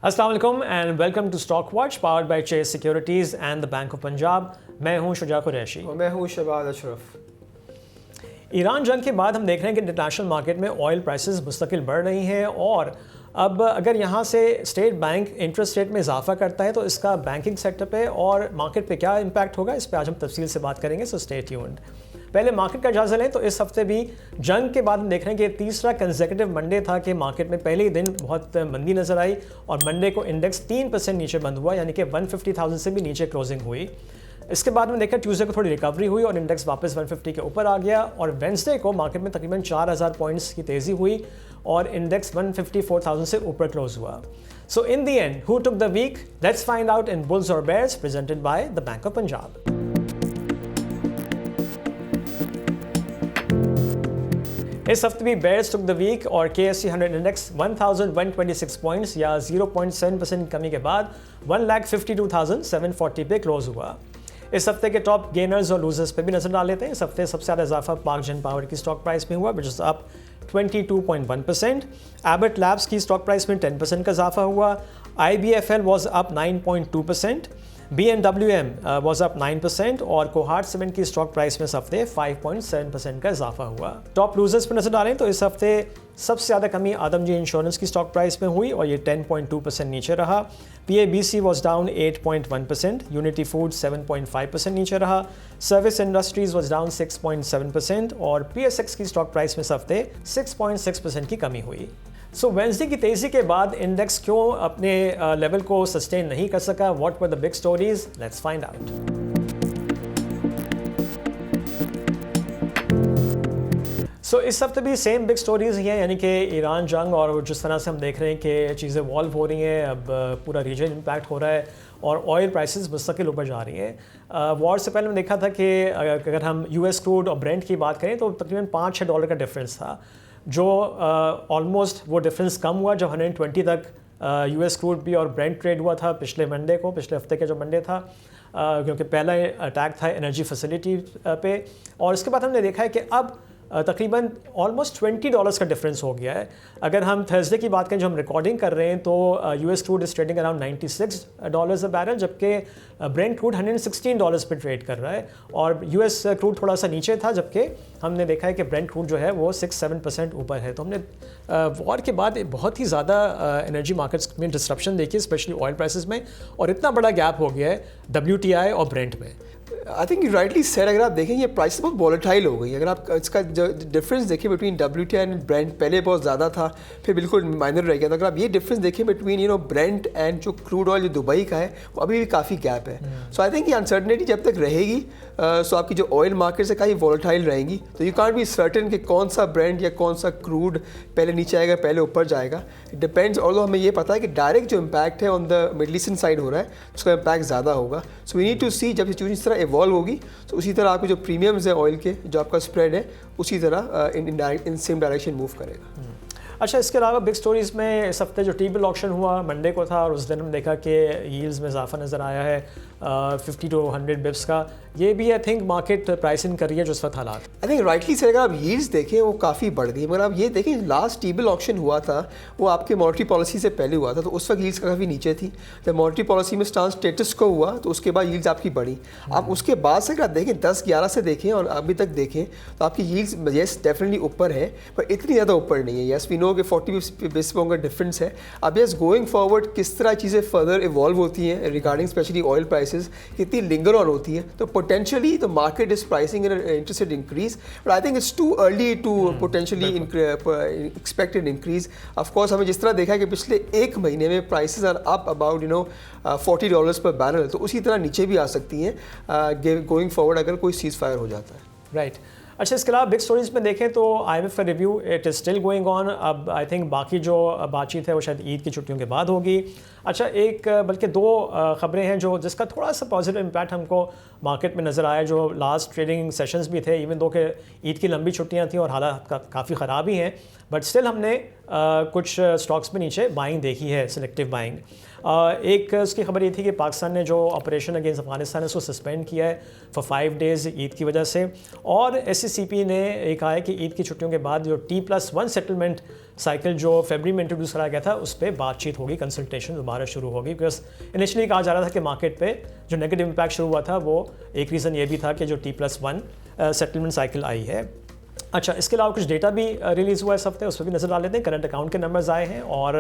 अस्सलाम वालेकुम and welcome to stock watch powered by Chase securities and the bank of Punjab. मैं हूं शुजा कुरैशी और मैं हूं शहबाज अशरफ। ईरान जंग के बाद हम देख रहे हैं कि इंटरनेशनल मार्केट में ऑयल प्राइसेस मुस्तकिल बढ़ रही हैं और अब अगर यहाँ से स्टेट बैंक इंटरेस्ट रेट में इजाफा करता है तो इसका बैंकिंग सेक्टर पे और मार्केट पे क्या इम्पैक्ट होगा, इस पे आज हम तफसील से बात करेंगे। So stay tuned. पहले मार्केट का जायजा लें तो इस हफ्ते भी जंग के बाद हम देख रहे हैं कि तीसरा कंसेक्यूटिव मंडे था कि मार्केट में पहले ही दिन बहुत मंदी नजर आई और मंडे को इंडेक्स 3% नीचे बंद हुआ, यानी कि 150,000 से भी नीचे क्लोजिंग हुई। इसके बाद में देखा ट्यूसडे को थोड़ी रिकवरी हुई और इंडेक्स वापस 150 के ऊपर आ गया और वेंसडे को मार्केट में तकरीबन 4,000 पॉइंट्स की तेज़ी हुई और इंडेक्स 154,000 से ऊपर क्लोज हुआ। So in the end who took the week, let's find out in bulls और bears, presented by the bank of Punjab. इस हफ्ते भी बेयर्स टुक द वीक और KSE 100 इंडेक्स 1,126 पॉइंट्स या 0.7% कमी के बाद 1,52,740 पे क्लोज हुआ। इस हफ्ते के टॉप गेनर्स और लूजर्स पे भी नजर डाल लेते हैं। इस हफ्ते सबसे ज़्यादा इजाफा पार्क जन पावर की स्टॉक प्राइस में हुआ, which is up 22.1%। Abbott labs की स्टॉक प्राइस में 10% का इजाफा हुआ। IBFL was up 9.2%। BNWM was up 9% और कोहार्ट सीमेंट की स्टॉक प्राइस में इस हफ्ते 5.7% का इजाफा हुआ। टॉप लूजर्स पर नजर डालें तो इस हफ्ते सबसे ज़्यादा कमी आदमजी इंश्योरेंस की स्टॉक प्राइस में हुई और ये 10.2% नीचे रहा। PABC was down 8.1%। Unity food 7.5% नीचे रहा। सर्विस इंडस्ट्रीज वॉज डाउन 6.7% और PSX की स्टॉक प्राइस में इस हफ्ते 6.6% की कमी हुई। सो वेंसडे की तेज़ी के बाद इंडेक्स क्यों अपने लेवल को सस्टेन नहीं कर सका? What were the big stories? Let's find out. So इस हफ्ते भी सेम बिग स्टोरीज ही हैं, यानी कि ईरान जंग और जिस तरह से हम देख रहे हैं कि चीज़ें वॉल्व हो रही हैं, अब पूरा रीजन इम्पैक्ट हो रहा है और ऑयल प्राइसेस मुस्तकिल ऊपर जा रही हैं। वॉर से पहले मैंने देखा था कि अगर हम US क्रूड और ब्रेंट की बात करें तो तकरीबन $5-6 का डिफरेंस था, जो ऑलमोस्ट वो डिफरेंस कम हुआ जब 120 तक US क्रूड भी और ब्रेंट ट्रेड हुआ था पिछले हफ्ते के जो मंडे था, क्योंकि पहला अटैक था एनर्जी फैसिलिटी पे। और इसके बाद हमने देखा है कि अब तकरीबन ऑलमोस्ट $20 का डिफरेंस हो गया है। अगर हम थर्सडे की बात करें जो हम रिकॉर्डिंग कर रहे हैं तो US crude is trading around $96 a barrel, जबकि ब्रेंट क्रूड $116 पे ट्रेड कर रहा है और US क्रूड थोड़ा सा नीचे था, जबकि हमने देखा है कि ब्रेंट क्रूड जो है वो 6-7% ऊपर है। तो हमने वॉर के बाद बहुत ही ज़्यादा एनर्जी मार्केट्स में डिस्ट्रप्शन देखी, स्पेशली ऑयल प्राइसेस में, और इतना बड़ा गैप हो गया है WTI और ब्रेंट में। I think you rightly said, अगर आप देखें ये प्राइस बहुत वॉलेटाइल हो गई। अगर आप इसका जो डिफरेंस देखें बिटवीन WTI एंड ब्रेंट, पहले बहुत ज़्यादा था फिर बिल्कुल माइनर रह गया था। अगर आप ये डिफरेंस देखें बिटवीन ब्रेंट एंड जो क्रूड ऑयल जो दुबई का है वो अभी भी काफ़ी गैप है। सो आई थिंक ये अनसर्टनिटी जब तक रहेगी सो आपकी जो ऑयल मार्केट्स है काफ़ी वॉलेटाइल रहेंगी। तो यू कांट बी सर्टेन कि कौन सा ब्रेंट या कौन सा क्रूड पहले नीचे आएगा पहले ऊपर जाएगा। It depends. और हमें ये पता है कि डायरेक्ट जो इम्पैक्ट है on the middle eastern side हो रहा है उसका इम्पैक्ट ज़्यादा होगा। सो वी नीड टू सी जब सिचुएशन इस तरह इवॉल्व होगी तो उसी तरह आपके जो प्रीमियम्स है ऑयल के, जो आपका स्प्रेड है उसी तरह इन सेम डायरेक्शन मूव करेगा। अच्छा, इसके अलावा बिग स्टोरीज में इस हफ्ते जो T-bill ऑक्शन हुआ मंडे को था और उस दिन हम देखा कि यील्ड्स में इजाफा नज़र आया है 50 to 100 बिप्स का। ये भी आई थिंक मार्केट प्राइसिंग कर रही है जो इस वक्त हालात। आई थिंक राइटली से अगर आप यील्ड्स देखें वो काफ़ी बढ़ गई, मगर आप ये देखें लास्ट T-bill ऑक्शन हुआ था वो आपके मॉनेटरी पॉलिसी से पहले हुआ था, तो उस वक्त यील्ड्स काफ़ी नीचे थी। जब मॉनेटरी पॉलिसी में स्टांस स्टेटस को हुआ तो उसके बाद यील्ड्स आपकी बढ़ी। आप उसके बाद से अगर आप देखें 10-11 से देखें और अभी तक देखें तो आपकी यील्ड्स येस डेफिनेटली ऊपर है, पर इतनी ज़्यादा ऊपर नहीं है। येस वी नो कि 40 बेसिस पॉइंट का डिफरेंस है। अब येस गोइंग फॉरवर्ड किस तरह चीज़ें फर्दर इवॉल्व होती हैं रिगार्डिंग स्पेशली ऑयल प्राइसेस, कितनी लिंगर ऑन होती है, तो potentially the market is pricing in interest rate increase, but I think it's too early to potentially expect an increase. Of course हमें जिस तरह देखा है कि पिछले एक महीने में प्राइसेस आर अप अबाउट $40 पर बैरल, तो उसी तरह नीचे भी आ सकती हैं गोइंग फॉरवर्ड अगर कोई सीज फायर हो जाता है। राइट। अच्छा, इसके अलावा बिग स्टोरीज में देखें तो IMF का review it is still going on. अब आई थिंक बाकी जो बातचीत है वो शायद ईद की छुट्टियों के बाद होगी। अच्छा, एक बल्कि दो ख़बरें हैं जो जिसका थोड़ा सा पॉजिटिव इम्पैक्ट हमको मार्केट में नज़र आया, जो लास्ट ट्रेडिंग सेशंस भी थे, इवन दो के ईद की लंबी छुट्टियां थी और हालात काफ़ी ख़राब ही हैं, बट स्टिल हमने कुछ स्टॉक्स में नीचे बाइंग देखी है, सिलेक्टिव बाइंग। एक उसकी खबर ये थी कि पाकिस्तान ने जो ऑपरेशन अगेंस्ट अफगानिस्तान है उसको सस्पेंड किया है फॉर 5 डेज़ ईद की वजह से। और SCCP ने ये कहा है कि ईद की छुट्टियों के बाद जो T+1 सेटलमेंट साइकिल जो फरवरी में इंट्रोड्यूस कराया गया था उस पर बातचीत होगी, कंसल्टेशन दोबारा शुरू होगी। बिकॉज इनिशियली कहा जा रहा था कि मार्केट पे जो नेगेटिव इम्पैक्ट शुरू हुआ था वो एक रीज़न ये भी था कि जो T+1 सेटलमेंट साइकिल आई है। अच्छा, इसके अलावा कुछ डेटा भी रिलीज़ हुआ है इस हफ्ते, उस पर भी नज़र डाल लेते हैं। करंट अकाउंट के नंबर्स आए हैं और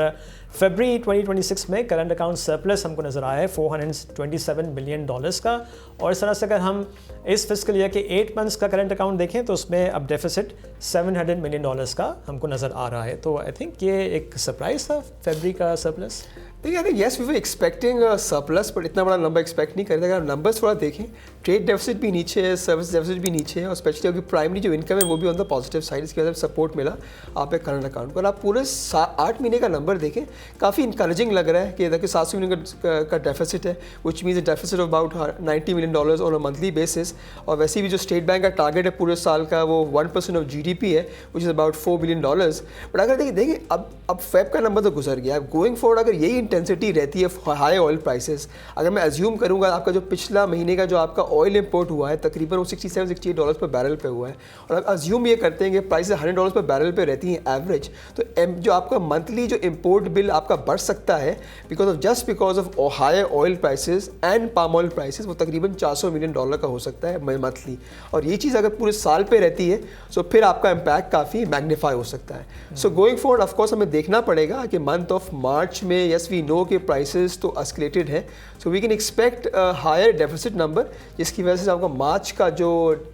फरवरी 2026 में करंट अकाउंट सरप्लस हमको नज़र आया है $427 बिलियन का। और इस तरह से अगर हम इस फिस्कल ईयर के 8 मंथ्स का करंट अकाउंट देखें तो उसमें अब डेफिसिट $700 मिलियन का हमको नज़र आ रहा है। तो आई थिंक ये एक सरप्राइज़ था फरवरी का सरप्लस। देखिए, I think yes we were expecting surplus, but इतना बड़ा नंबर एक्सपेक्ट नहीं कर रहे थे। अगर नंबर्स थोड़ा देखें, ट्रेड डेफिसिट भी नीचे है, सर्विस डेफिसिट भी नीचे है, और स्पेशली अगर प्राइमरी जो इनकम है वो भी ऑन द पॉजिटिव साइड, इसकी वजह से सपोर्ट मिला आप एक करंट अकाउंट को। और आप पूरे 8 महीने का नंबर देखें, काफ़ी इंकरेजिंग लग रहा है कि देखिए 700 मिलियन का डेफिसिट है, which means deficit of about $90 million on a monthly basis. और वैसे भी जो स्टेट बैंक का टारगेट है पूरे साल का वो 1% ऑफ GDP है, which is about $4 billion. But अगर देखिए अब फेब का नंबर तो गुजर गया, अब गोइंग फॉरवर्ड अगर यही इंटेंसिटी रहती है हाई ऑयल प्राइसेस, अगर मैं अज्यूम करूंगा आपका जो पिछला महीने का जो आपका ऑयल इंपोर्ट हुआ है तकरीबन वो $67-68 पर बैरल पे हुआ है, और अब अज्यूम ये करते हैं कि प्राइसेस $100 पर बैरल पे रहती हैं एवरेज, तो जो आपका मंथली जो इंपोर्ट बिल आपका बढ़ सकता है because of high oil prices and palm oil prices, वो तकरीबन $400 मिलियन का हो सकता है मंथली। और ये चीज़ अगर पूरे साल पे रहती है तो फिर आपका इम्पैक्ट काफ़ी मैग्नीफाई हो सकता है। सो गोइंग फॉरवर्ड ऑफकोर्स हमें देखना पड़ेगा कि मंथ ऑफ मार्च में यस वी नो के प्राइसेस तो एस्केलेटेड है, so we can expect higher deficit number, जिसकी वजह से आपका मार्च का जो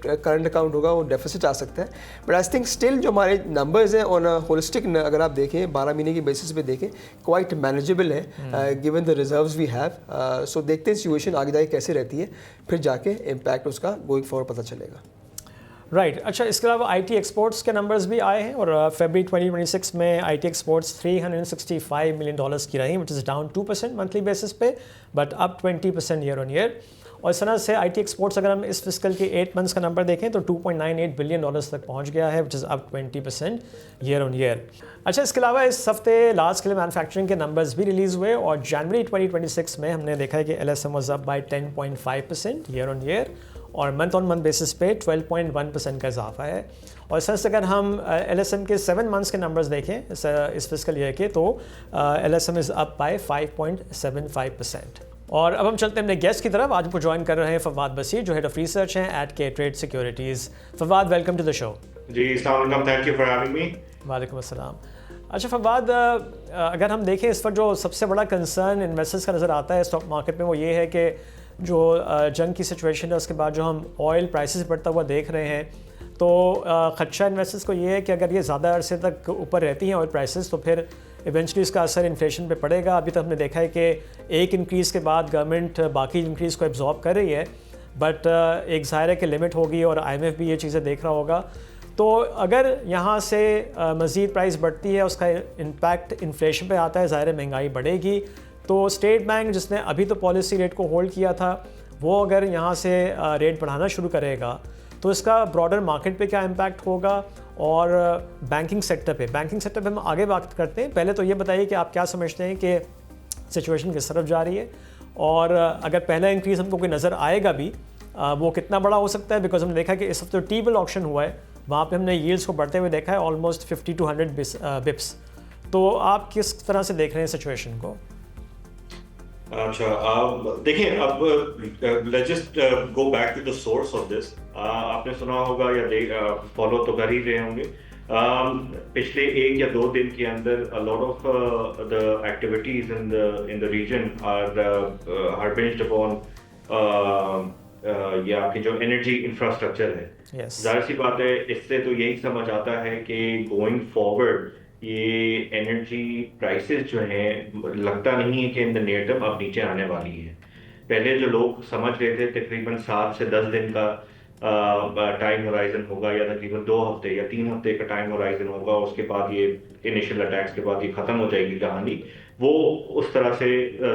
करंट अकाउंट होगा वो डेफिसिट आ सकता है। बट आई थिंक स्टिल जो हमारे नंबर्स हैं ऑन होलिस्टिक अगर आप देखें 12 महीने की बेसिस पे देखें, क्वाइट मैनेजेबल है given the reserves we have. So देखते हैं सिचुएशन आगे जाके कैसे रहती है, फिर जाके इम्पैक्ट उसका गोइंग फॉरवर्ड पता चलेगा। राइट अच्छा, इसके अलावा IT एक्सपोर्ट्स के नंबर्स भी आए हैं और फरवरी 2026 में IT एक्सपोर्ट्स $365 मिलियन की रही, which is down 2% monthly basis पे, but up 20% year on year. और इस तरह से IT एक्सपोर्ट्स अगर हम इस फिस्कल के 8 मंथ्स का नंबर देखें तो $2.98 बिलियन तक पहुंच गया है, which is up 20% year on year. अच्छा, इसके अलावा इस हफ्ते लार्ज स्केल मैन्युफैक्चरिंग के नंबर्स भी रिलीज़ हुए और जनवरी 2026 में हमने देखा है कि LSM was up by 10.5% year on year और मंथ ऑन मंथ बेसिस पे 12.1% का इजाफा है। और इस तरह से अगर हम LSM के 7 मंथ्स के नंबर्स देखें इस फिस्कल ईयर के तो LSM इज़ अप बाय 5.75%। और अब हम चलते हैं अपने गेस्ट की तरफ। आज हमको ज्वाइन कर रहे हैं फवाद बसीर, जो हेड ऑफ रिसर्च हैं at K-Trade securities. Fawad, welcome to the show. जी, अस्सलाम वालेकुम, thank you for having me. वालेकुम अस्सलाम। अच्छा फवाद, अगर हम देखें इस पर जो सबसे बड़ा कंसर्न इन्वेस्टर्स का नज़र आता है स्टॉक मार्केट में वो ये है कि जो जंग की सिचुएशन है उसके बाद जो हम ऑयल प्राइसेस बढ़ता हुआ देख रहे हैं, तो खदशा इन्वेस्टर्स को ये है कि अगर ये ज़्यादा अरसे तक ऊपर रहती हैं ऑयल प्राइसेस तो फिर इवेंचुअली इसका असर इन्फ्लेशन पे पड़ेगा। अभी तक हमने देखा है कि एक इंक्रीज़ के बाद गवर्नमेंट बाकी इंक्रीज़ को एब्जॉर्ब कर रही है, बट एक ज़ाहिर है कि लिमिट होगी और IMF भी ये चीज़ें देख रहा होगा। तो अगर यहाँ से मज़ीद प्राइस बढ़ती है उसका इम्पैक्ट इन्फ्लेशन पे आता है, ज़ाहिर है महंगाई बढ़ेगी। तो स्टेट बैंक जिसने अभी तो पॉलिसी रेट को होल्ड किया था वो अगर यहाँ से रेट बढ़ाना शुरू करेगा तो इसका ब्रॉडर मार्केट पे क्या इम्पैक्ट होगा और बैंकिंग सेक्टर पे हम आगे बात करते हैं। पहले तो ये बताइए कि आप क्या समझते हैं कि सिचुएशन किस तरफ जा रही है और अगर पहला इंक्रीज़ हमको कोई नज़र आएगा भी वो कितना बड़ा हो सकता है। बिकॉज हमने देखा कि इस हफ्ते टी बिल ऑक्शन हुआ है, वहाँ पे हमने यील्ड्स को बढ़ते हुए देखा है ऑलमोस्ट 50 to 100 बिप्स। तो आप किस तरह से देख रहे हैं सिचुएशन को? अच्छा, देखिए, अब let's just go back to the source of this. आपने सुना होगा या फॉलो तो कर ही रहे होंगे, पिछले 1 या 2 दिन के अंदर a lot of the activities in the region are based upon ये आपकी जो एनर्जी इंफ्रास्ट्रक्चर है। जाहिर सी बात है, इससे तो यही समझ आता है कि गोइंग फॉरवर्ड ये एनर्जी प्राइसेस जो हैं लगता नहीं है कि इन द नियर टर्म अब नीचे आने वाली है। पहले जो लोग समझ रहे थे तकरीबन 7 से 10 दिन का टाइम होराइजन होगा या तकरीबन 2 हफ्ते या 3 हफ्ते का टाइम होराइजन होगा, उसके बाद ये इनिशियल अटैक्स के बाद ये ख़त्म हो जाएगी कहानी, वो उस तरह से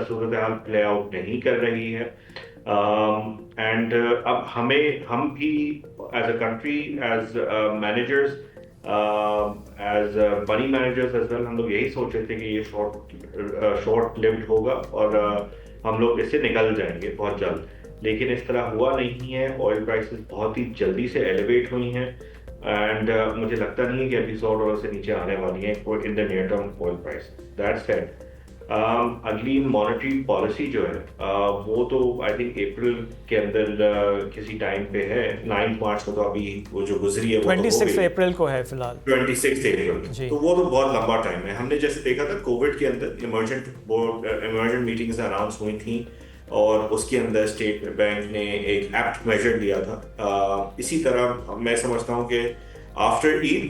सूरत हाल प्ले आउट नहीं कर रही है। एंड अब हम भी as a country, as managers, as money managers as well, हम लोग यही सोच रहे थे कि ये शॉर्ट लिव्ड होगा और हम लोग इससे निकल जाएंगे बहुत जल्द, लेकिन इस तरह हुआ नहीं है। ऑयल प्राइसेस बहुत ही जल्दी से एलिवेट हुई हैं एंड मुझे लगता नहीं है कि अभी $100 से नीचे आने वाली है in the near term oil price. That said, अगली मॉनेटरी पॉलिसी जो है वो तो आई थिंक अप्रैल के अंदर किसी टाइम पे है। 9 मार्च को तो अभी वो जो गुजरी है वो 26 अप्रैल को है फिलहाल। 26 अप्रैल, तो वो तो बहुत लंबा टाइम है। हमने जैसे देखा था कोविड के अंदर इमरजेंट मीटिंग्स अनाउंस हुई थी और उसके अंदर स्टेट बैंक ने एक एक्ट मेजर लिया था। इसी तरह मैं समझता हूँ कि after Eid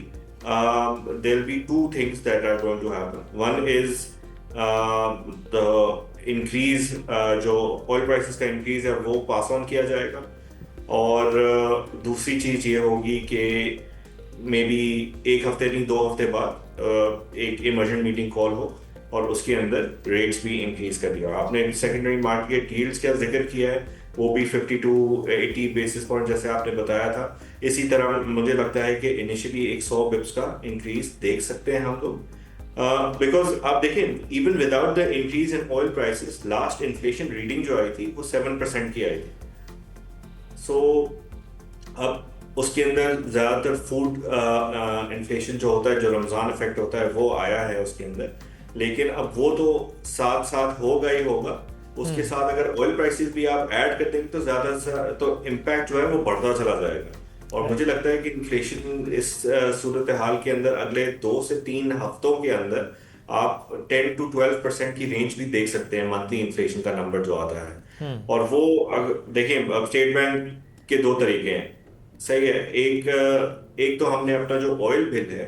there will be 2 things that are going to happen. One is the increase, जो ऑयल प्राइसेस का इंक्रीज है वो पास ऑन किया जाएगा, और दूसरी चीज ये होगी कि मे बी 1 हफ्ते नहीं 2 हफ्ते बाद एक इमरजेंट मीटिंग कॉल हो और उसके अंदर रेट्स भी इंक्रीज कर दिया। आपने सेकेंडरी मार्केट यील्ड्स का जिक्र किया है, वो भी 50-80 बेसिस पॉइंट जैसे आपने बताया था। इसी तरह मुझे लगता है कि इनिशियली एक 100 बिप्स का इंक्रीज देख सकते हैं हम लोग, बिकॉज आप देखें even without the increase in oil prices last inflation reading जो आई थी वो 7% की आई थी। सो अब उसके अंदर ज़्यादातर फूड इन्फ्लेशन जो होता है, जो रमज़ान इफेक्ट होता है, वो आया है उसके अंदर, लेकिन अब वो तो साथ साथ होगा ही होगा। उसके साथ अगर ऑयल प्राइसेस भी आप ऐड कर देंगे तो ज़्यादा तो इम्पैक्ट जो है वो बढ़ता चला जाएगा। और मुझे लगता है कि इन्फ्लेशन इस सूरत हाल के अंदर अगले 2 से 3 हफ्तों के अंदर आप 10-12% की रेंज भी देख सकते हैं, मंथली इन्फ्लेशन का नंबर जो आता है। और वो देखें, अब स्टेट बैंक के 2 तरीके हैं, सही है। एक तो हमने अपना जो ऑयल बिल है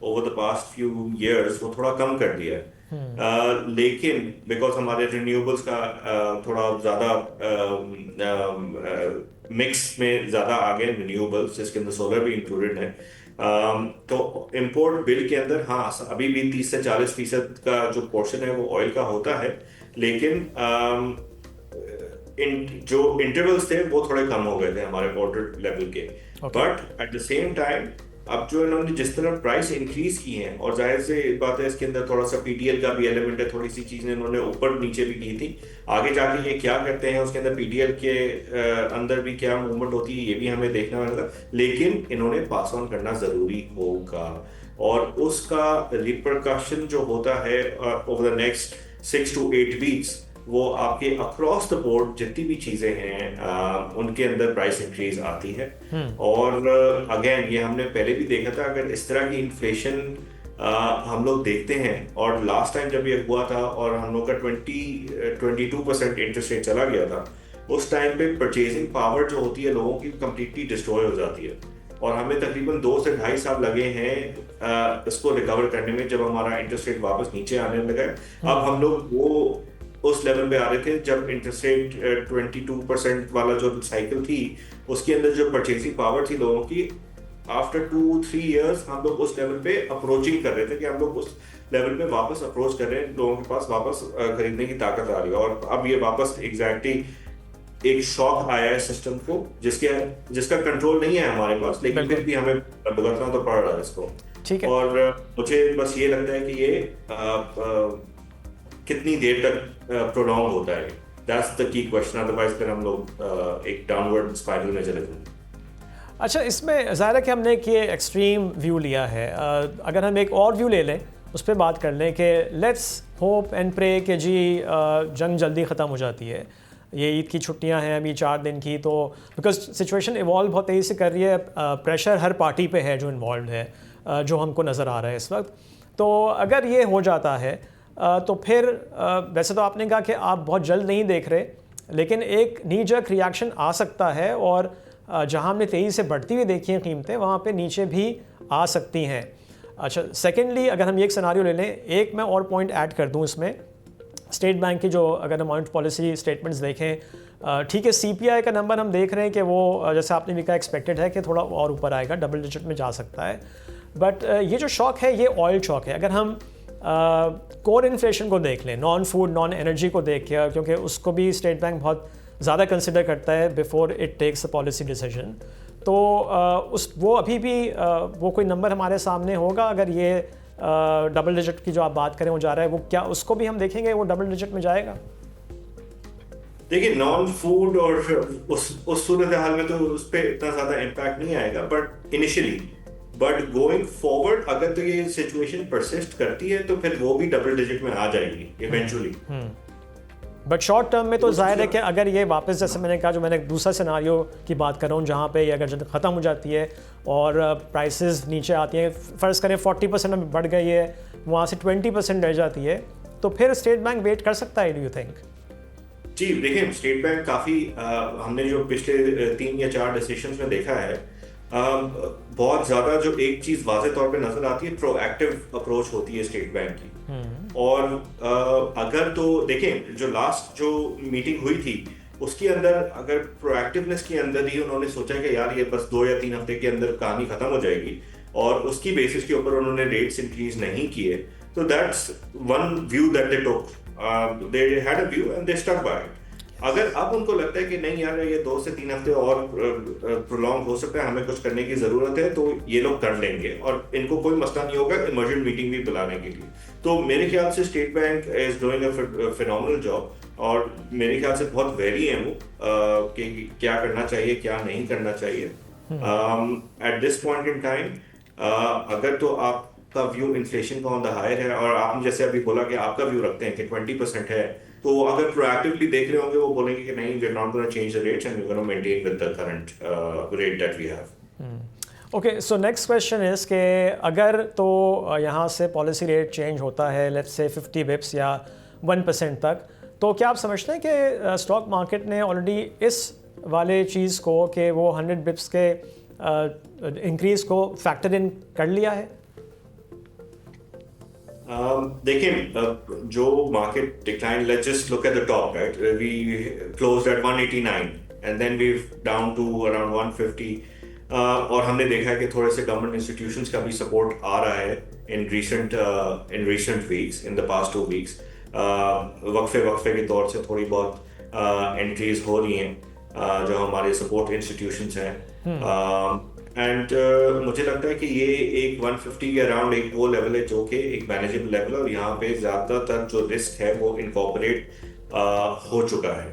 over the past few years वो थोड़ा कम कर दिया है, लेकिन बिकॉज हमारे रिन्यूएबल्स का थोड़ा ज़्यादा मिक्स में ज़्यादा आ गए रिन्यूएबल्स, जिसके अंदर सोलर भी इंक्लूडेड है, तो इम्पोर्ट बिल के अंदर हाँ अभी भी 30 से 40% का जो पोर्शन है वो ऑयल का होता है, लेकिन जो इंटरवल्स थे वो थोड़े कम हो गए थे हमारे ऑर्डर लेवल के। But at the same time अब जो इन्होंने जिस तरह प्राइस इंक्रीज की है, और जाहिर से बात है इसके अंदर थोड़ा सा पीटीएल का भी एलिमेंट है, थोड़ी सी चीजें इन्होंने ऊपर नीचे भी की थी। आगे जाके ये क्या करते हैं उसके अंदर पीटीएल के अंदर भी क्या मूवमेंट होती है ये भी हमें देखना होगा, लेकिन इन्होंने पास ऑन करना जरूरी होगा। और उसका रिपरकशन जो होता है over the next 6 to 8 weeks, वो आपके अक्रॉस द बोर्ड जितनी भी चीजें हैं उनके अंदर प्राइस इंक्रीज आती है। और अगेन ये हमने पहले भी देखा था, अगर इस तरह की इन्फ्लेशन हम लोग देखते हैं, और लास्ट टाइम जब ये हुआ था और हम लोग का 22% इंटरेस्ट रेट चला गया था, उस टाइम पे परचेजिंग पावर जो होती है लोगों की कंप्लीटली डिस्ट्रॉय हो जाती है, और हमें तकरीबन 2 से 2.5 साल लगे हैं इसको रिकवर करने में, जब हमारा इंटरेस्ट रेट वापस नीचे आने लगा है। अब हम लोग वो उस लेवल पे आ रहे थे जब इंटरेस्ट रेट 22% वाला जो साइकिल थी उसके अंदर जो परचेसिंग पावर थी लोगों की, आफ्टर 2-3 इयर्स हम लोग उस लेवल पे अप्रोचिंग कर रहे थे कि हम लोग उस लेवल पे वापस अप्रोच कर रहे हैं, लोगों के पास वापस खरीदने की ताकत आ रही है। और अब ये वापस एग्जैक्टली एक शॉक आया है सिस्टम को, जिसका कंट्रोल नहीं है हमारे पास, लेकिन फिर भी हमें भुगतना तो पड़ रहा है इसको। ठीक है। और मुझे बस ये लगता है कि ये कितनी देर तक प्रोलॉन्ग होता है, that's the key question, otherwise फिर हम लोग एक डाउनवर्ड स्पाइरल में चले जाएंगे। अच्छा, इसमें ज़ाहिर है कि हमने एक ये एक्सट्रीम व्यू लिया है, अगर हम एक और व्यू ले लें उस पर बात कर लें कि लेट्स होप एंड प्रे कि जी जंग जल्दी ख़त्म हो जाती है, ये ईद की छुट्टियां हैं अभी 4 दिन की, तो बिकॉज सिचुएशन इवॉल्व बहुत तेज़ी से कर रही है, प्रेशर हर पार्टी पे है जो इन्वॉल्व है, जो हमको नज़र आ रहा है इस वक्त। तो अगर ये हो जाता है तो फिर वैसे तो आपने कहा कि आप बहुत जल्द नहीं देख रहे, लेकिन एक नी जर्क रिएक्शन आ सकता है, और जहां हमने तेज़ी से बढ़ती हुई देखी हैं कीमतें, वहाँ पे नीचे भी आ सकती हैं। अच्छा, सेकेंडली अगर हम ये एक सिनारियो ले लें, एक मैं और पॉइंट ऐड कर दूँ इसमें, स्टेट बैंक की जो अगर हम मॉनेटरी पॉलिसी स्टेटमेंट्स देखें, ठीक है CPI का नंबर हम देख रहे हैं कि वो जैसे आपने भी कहा एक्सपेक्टेड है कि थोड़ा और ऊपर आएगा, डबल डिजिट में जा सकता है। बट ये जो शॉक है ये ऑयल शॉक है। अगर हम कोर इन्फ्लेशन को देख लें, नॉन फूड नॉन एनर्जी को देख के, क्योंकि उसको भी स्टेट बैंक बहुत ज़्यादा कंसिडर करता है before it takes a policy decision. तो वो अभी भी वो कोई नंबर हमारे सामने होगा अगर ये डबल डिजिट की जो आप बात करें वो जा रहा है, वो क्या उसको भी हम देखेंगे वो डबल डिजिट में जाएगा? देखिए नॉन फूड और उस सूरत हाल में तो उस पर इतना ज़्यादा इम्पैक्ट नहीं आएगा but initially, but going forward अगर तो ये सिचुएशन परसिस्ट करती है तो फिर वो भी डबल डिजिट में आ जाएगी इवेंचुअली। बट शॉर्ट टर्म में तो जाहिर है कि अगर ये वापस, जैसे मैंने कहा, जो मैंने दूसरा सिनारियो की बात कर रहा हूँ जहाँ पे ये अगर जब ख़त्म हो जाती है और प्राइसेस नीचे आती हैं, फ़र्ज़ करें 40% में बढ़ गई है, वहाँ से 20% रह जाती है, तो फिर स्टेट बैंक वेट कर सकता है, डू यू थिंक? जी देखिए, स्टेट बैंक काफ़ी हमने जो पिछले 3 या 4 डिसीजंस में देखा है, बहुत ज़्यादा जो एक चीज़ वाज़े तौर पे नज़र आती है, प्रोएक्टिव अप्रोच होती है स्टेट बैंक की। और अगर तो देखें जो लास्ट जो मीटिंग हुई थी उसके अंदर अगर प्रोएक्टिवनेस के अंदर ही उन्होंने सोचा कि यार ये बस 2 या 3 हफ्ते के अंदर कहानी खत्म हो जाएगी और उसकी बेसिस के ऊपर उन्होंने रेट्स इंक्रीज नहीं किए, तो that's one view that they took, they had a view and they stuck by it. अगर अब उनको लगता है कि नहीं यार ये 2 से 3 हफ्ते और प्रोलॉन्ग हो सकता है, हमें कुछ करने की जरूरत है, तो ये लोग कर लेंगे और इनको कोई मसला नहीं होगा इमरजेंट मीटिंग भी बुलाने के लिए। तो मेरे ख्याल से state bank is doing a phenomenal job और मेरे ख्याल से बहुत वेरी है वो कि क्या करना चाहिए क्या नहीं करना चाहिए at this point in time. अगर तो आपका व्यू इन्फ्लेशन का ऑन द हायर है और आपने जैसे अभी बोला कि आपका व्यू रखते हैं कि 20% है, तो अगर प्रोएक्टिवली देख रहे होंगे वो बोलेंगे कि नहीं, we are not gonna change the rates and we are gonna maintain with the current rate that we have. Okay, so next question is कि अगर तो यहाँ से पॉलिसी रेट चेंज होता है लेट्स से 50 बिप्स या 1% तक, तो क्या आप समझते हैं कि स्टॉक मार्केट ने ऑलरेडी इस वाले चीज़ को कि वो 100 बिप्स के इंक्रीज़ को फैक्टर इन कर लिया है? देखिए जो market decline, let's just look at the top, right, we closed at 189 and then we down to around 150 और हमने देखा है कि थोड़े से गवर्नमेंट इंस्टीट्यूशंस का भी सपोर्ट आ रहा है in recent weeks, in the past 2 weeks. वक्फे के तौर से थोड़ी बहुत एंट्रीज हो रही हैं जो हमारे सपोर्ट इंस्टीट्यूशंस हैं एंड मुझे लगता है कि ये एक 150 के अराउंड एक वो लेवल है जो कि एक मैनेजेबल लेवल है और यहाँ पे ज़्यादातर जो रिस्क है वो इनकॉर्पोरेट हो चुका है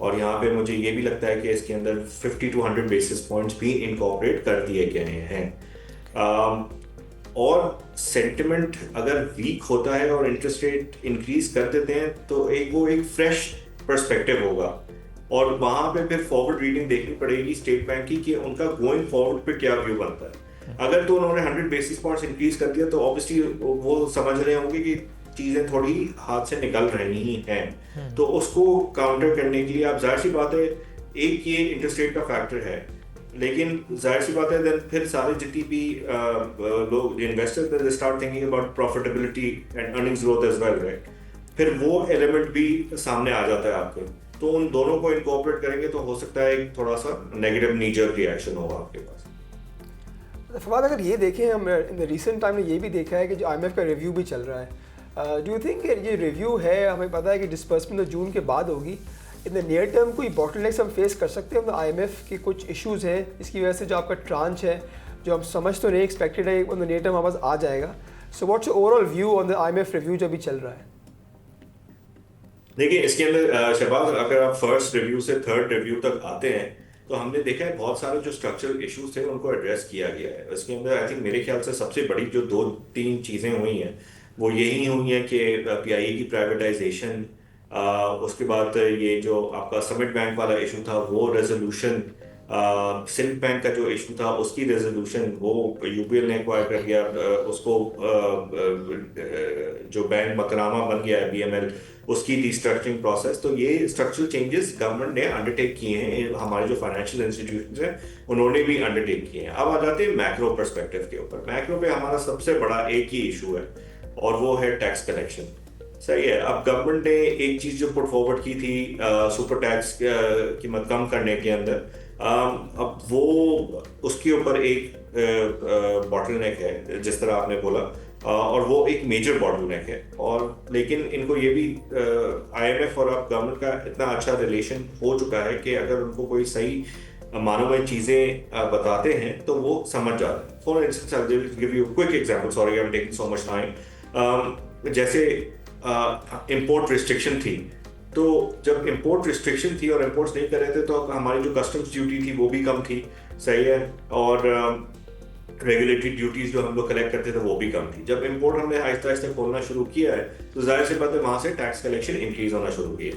और यहाँ पे मुझे ये भी लगता है कि इसके अंदर 50 to 100 बेसिस पॉइंट्स भी इनकॉर्पोरेट कर दिए गए हैं। और सेंटिमेंट अगर वीक होता है और इंटरेस्ट रेट इंक्रीज कर देते हैं तो एक फ्रेश पर्सपेक्टिव होगा और वहाँ पे फिर फॉरवर्ड रीडिंग देखनी पड़ेगी स्टेट बैंक की कि उनका गोइंग फॉरवर्ड पे क्या व्यू बनता है। अगर तो उन्होंने 100 बेसिस पॉइंट्स इंक्रीज कर दिया तो ऑब्वियसली वो समझ रहे होंगे कि चीज़ें थोड़ी हाथ से निकल रही ही हैं, तो उसको काउंटर करने के लिए आप जाहिर सी बात है एक ये इंटरेस्ट रेट का फैक्टर है, लेकिन जाहिर सी बात है देन फिर सारे जितनी भी लोग investors they start thinking about profitability and earnings growth as well, right, फिर वो एलिमेंट भी सामने आ जाता है आपके, तो उन दोनों को इनकॉर्पोरेट करेंगे तो हो सकता है एक थोड़ा सा नेगेटिव नीजर रिएक्शन होगा आपके पास। फवाद, अगर ये देखें हम इन द रिसेंट टाइम में ये भी देखा है कि जो IMF का रिव्यू भी चल रहा है, डू यू थिंक ये रिव्यू है, हमें पता है कि डिस्पर्समेंट तो जून के बाद होगी, इन द नियर टर्म कोई बॉटलनेक्स हम फेस कर सकते हैं? हम IMF के कुछ इश्यूज़ हैं इसकी वजह से जो आपका ट्रांच है जो हम समझ तो नहीं एक्सपेक्टेड है इन द नियर टर्म हमारे पास आ जाएगा। सो what's your overall view on the IMF review जो अभी चल रहा है? देखिए इसके अंदर शहबाज, अगर आप फर्स्ट रिव्यू से थर्ड रिव्यू तक आते हैं तो हमने देखा है बहुत सारे जो स्ट्रक्चरल इश्यूज थे उनको एड्रेस किया गया है। इसके अंदर आई थिंक मेरे ख्याल से सबसे बड़ी जो 2-3 चीज़ें हुई हैं वो यही हुई हैं कि PIA की प्राइवेटाइजेशन, उसके बाद ये जो आपका समिट बैंक वाला इशू था वो रेजोल्यूशन, सिंध बैंक का जो इशू था उसकी रेजोल्यूशन वो UPL ने एक्वायर कर दिया, उसको जो बैंक मकरामा बन गया है BML उसकी रिस्ट्रक्चरिंग प्रोसेस। तो ये स्ट्रक्चरल चेंजेस गवर्नमेंट ने अंडरटेक किए हैं, हमारे जो फाइनेंशियल इंस्टीट्यूशंस हैं उन्होंने भी अंडरटेक किए हैं। अब आ जाते हैं मैक्रो पर्सपेक्टिव के ऊपर। मैक्रो पे हमारा सबसे बड़ा एक ही इशू है और वो है टैक्स कलेक्शन। सही है, अब गवर्नमेंट ने एक चीज़ जो पुट फॉरवर्ड की थी सुपर टैक्स कीमत कम करने के अंदर, अब वो उसके ऊपर एक बॉटलनेक है जिस तरह आपने बोला, और वो एक मेजर बॉटलनेक है। और लेकिन इनको ये भी IMF और अब गवर्नमेंट का इतना अच्छा रिलेशन हो चुका है कि अगर उनको कोई सही मानो में चीज़ें बताते हैं तो वो समझ जाते हैं। For instance I will give you quick example, sorry I am taking so much time. जैसे इंपोर्ट रिस्ट्रिक्शन थी, तो जब इंपोर्ट रिस्ट्रिक्शन थी और इंपोर्ट्स नहीं कर रहे थे तो हमारी जो कस्टम्स ड्यूटी थी वो भी कम थी, सही है, और रेगुलेटरी ड्यूटीज जो हम लोग कलेक्ट करते थे वो भी कम थी। जब इंपोर्ट हमने आहिस्ता आहिस्ता खोलना शुरू किया है तो जाहिर सी बात है वहाँ से टैक्स कलेक्शन इंक्रीज होना शुरू किया।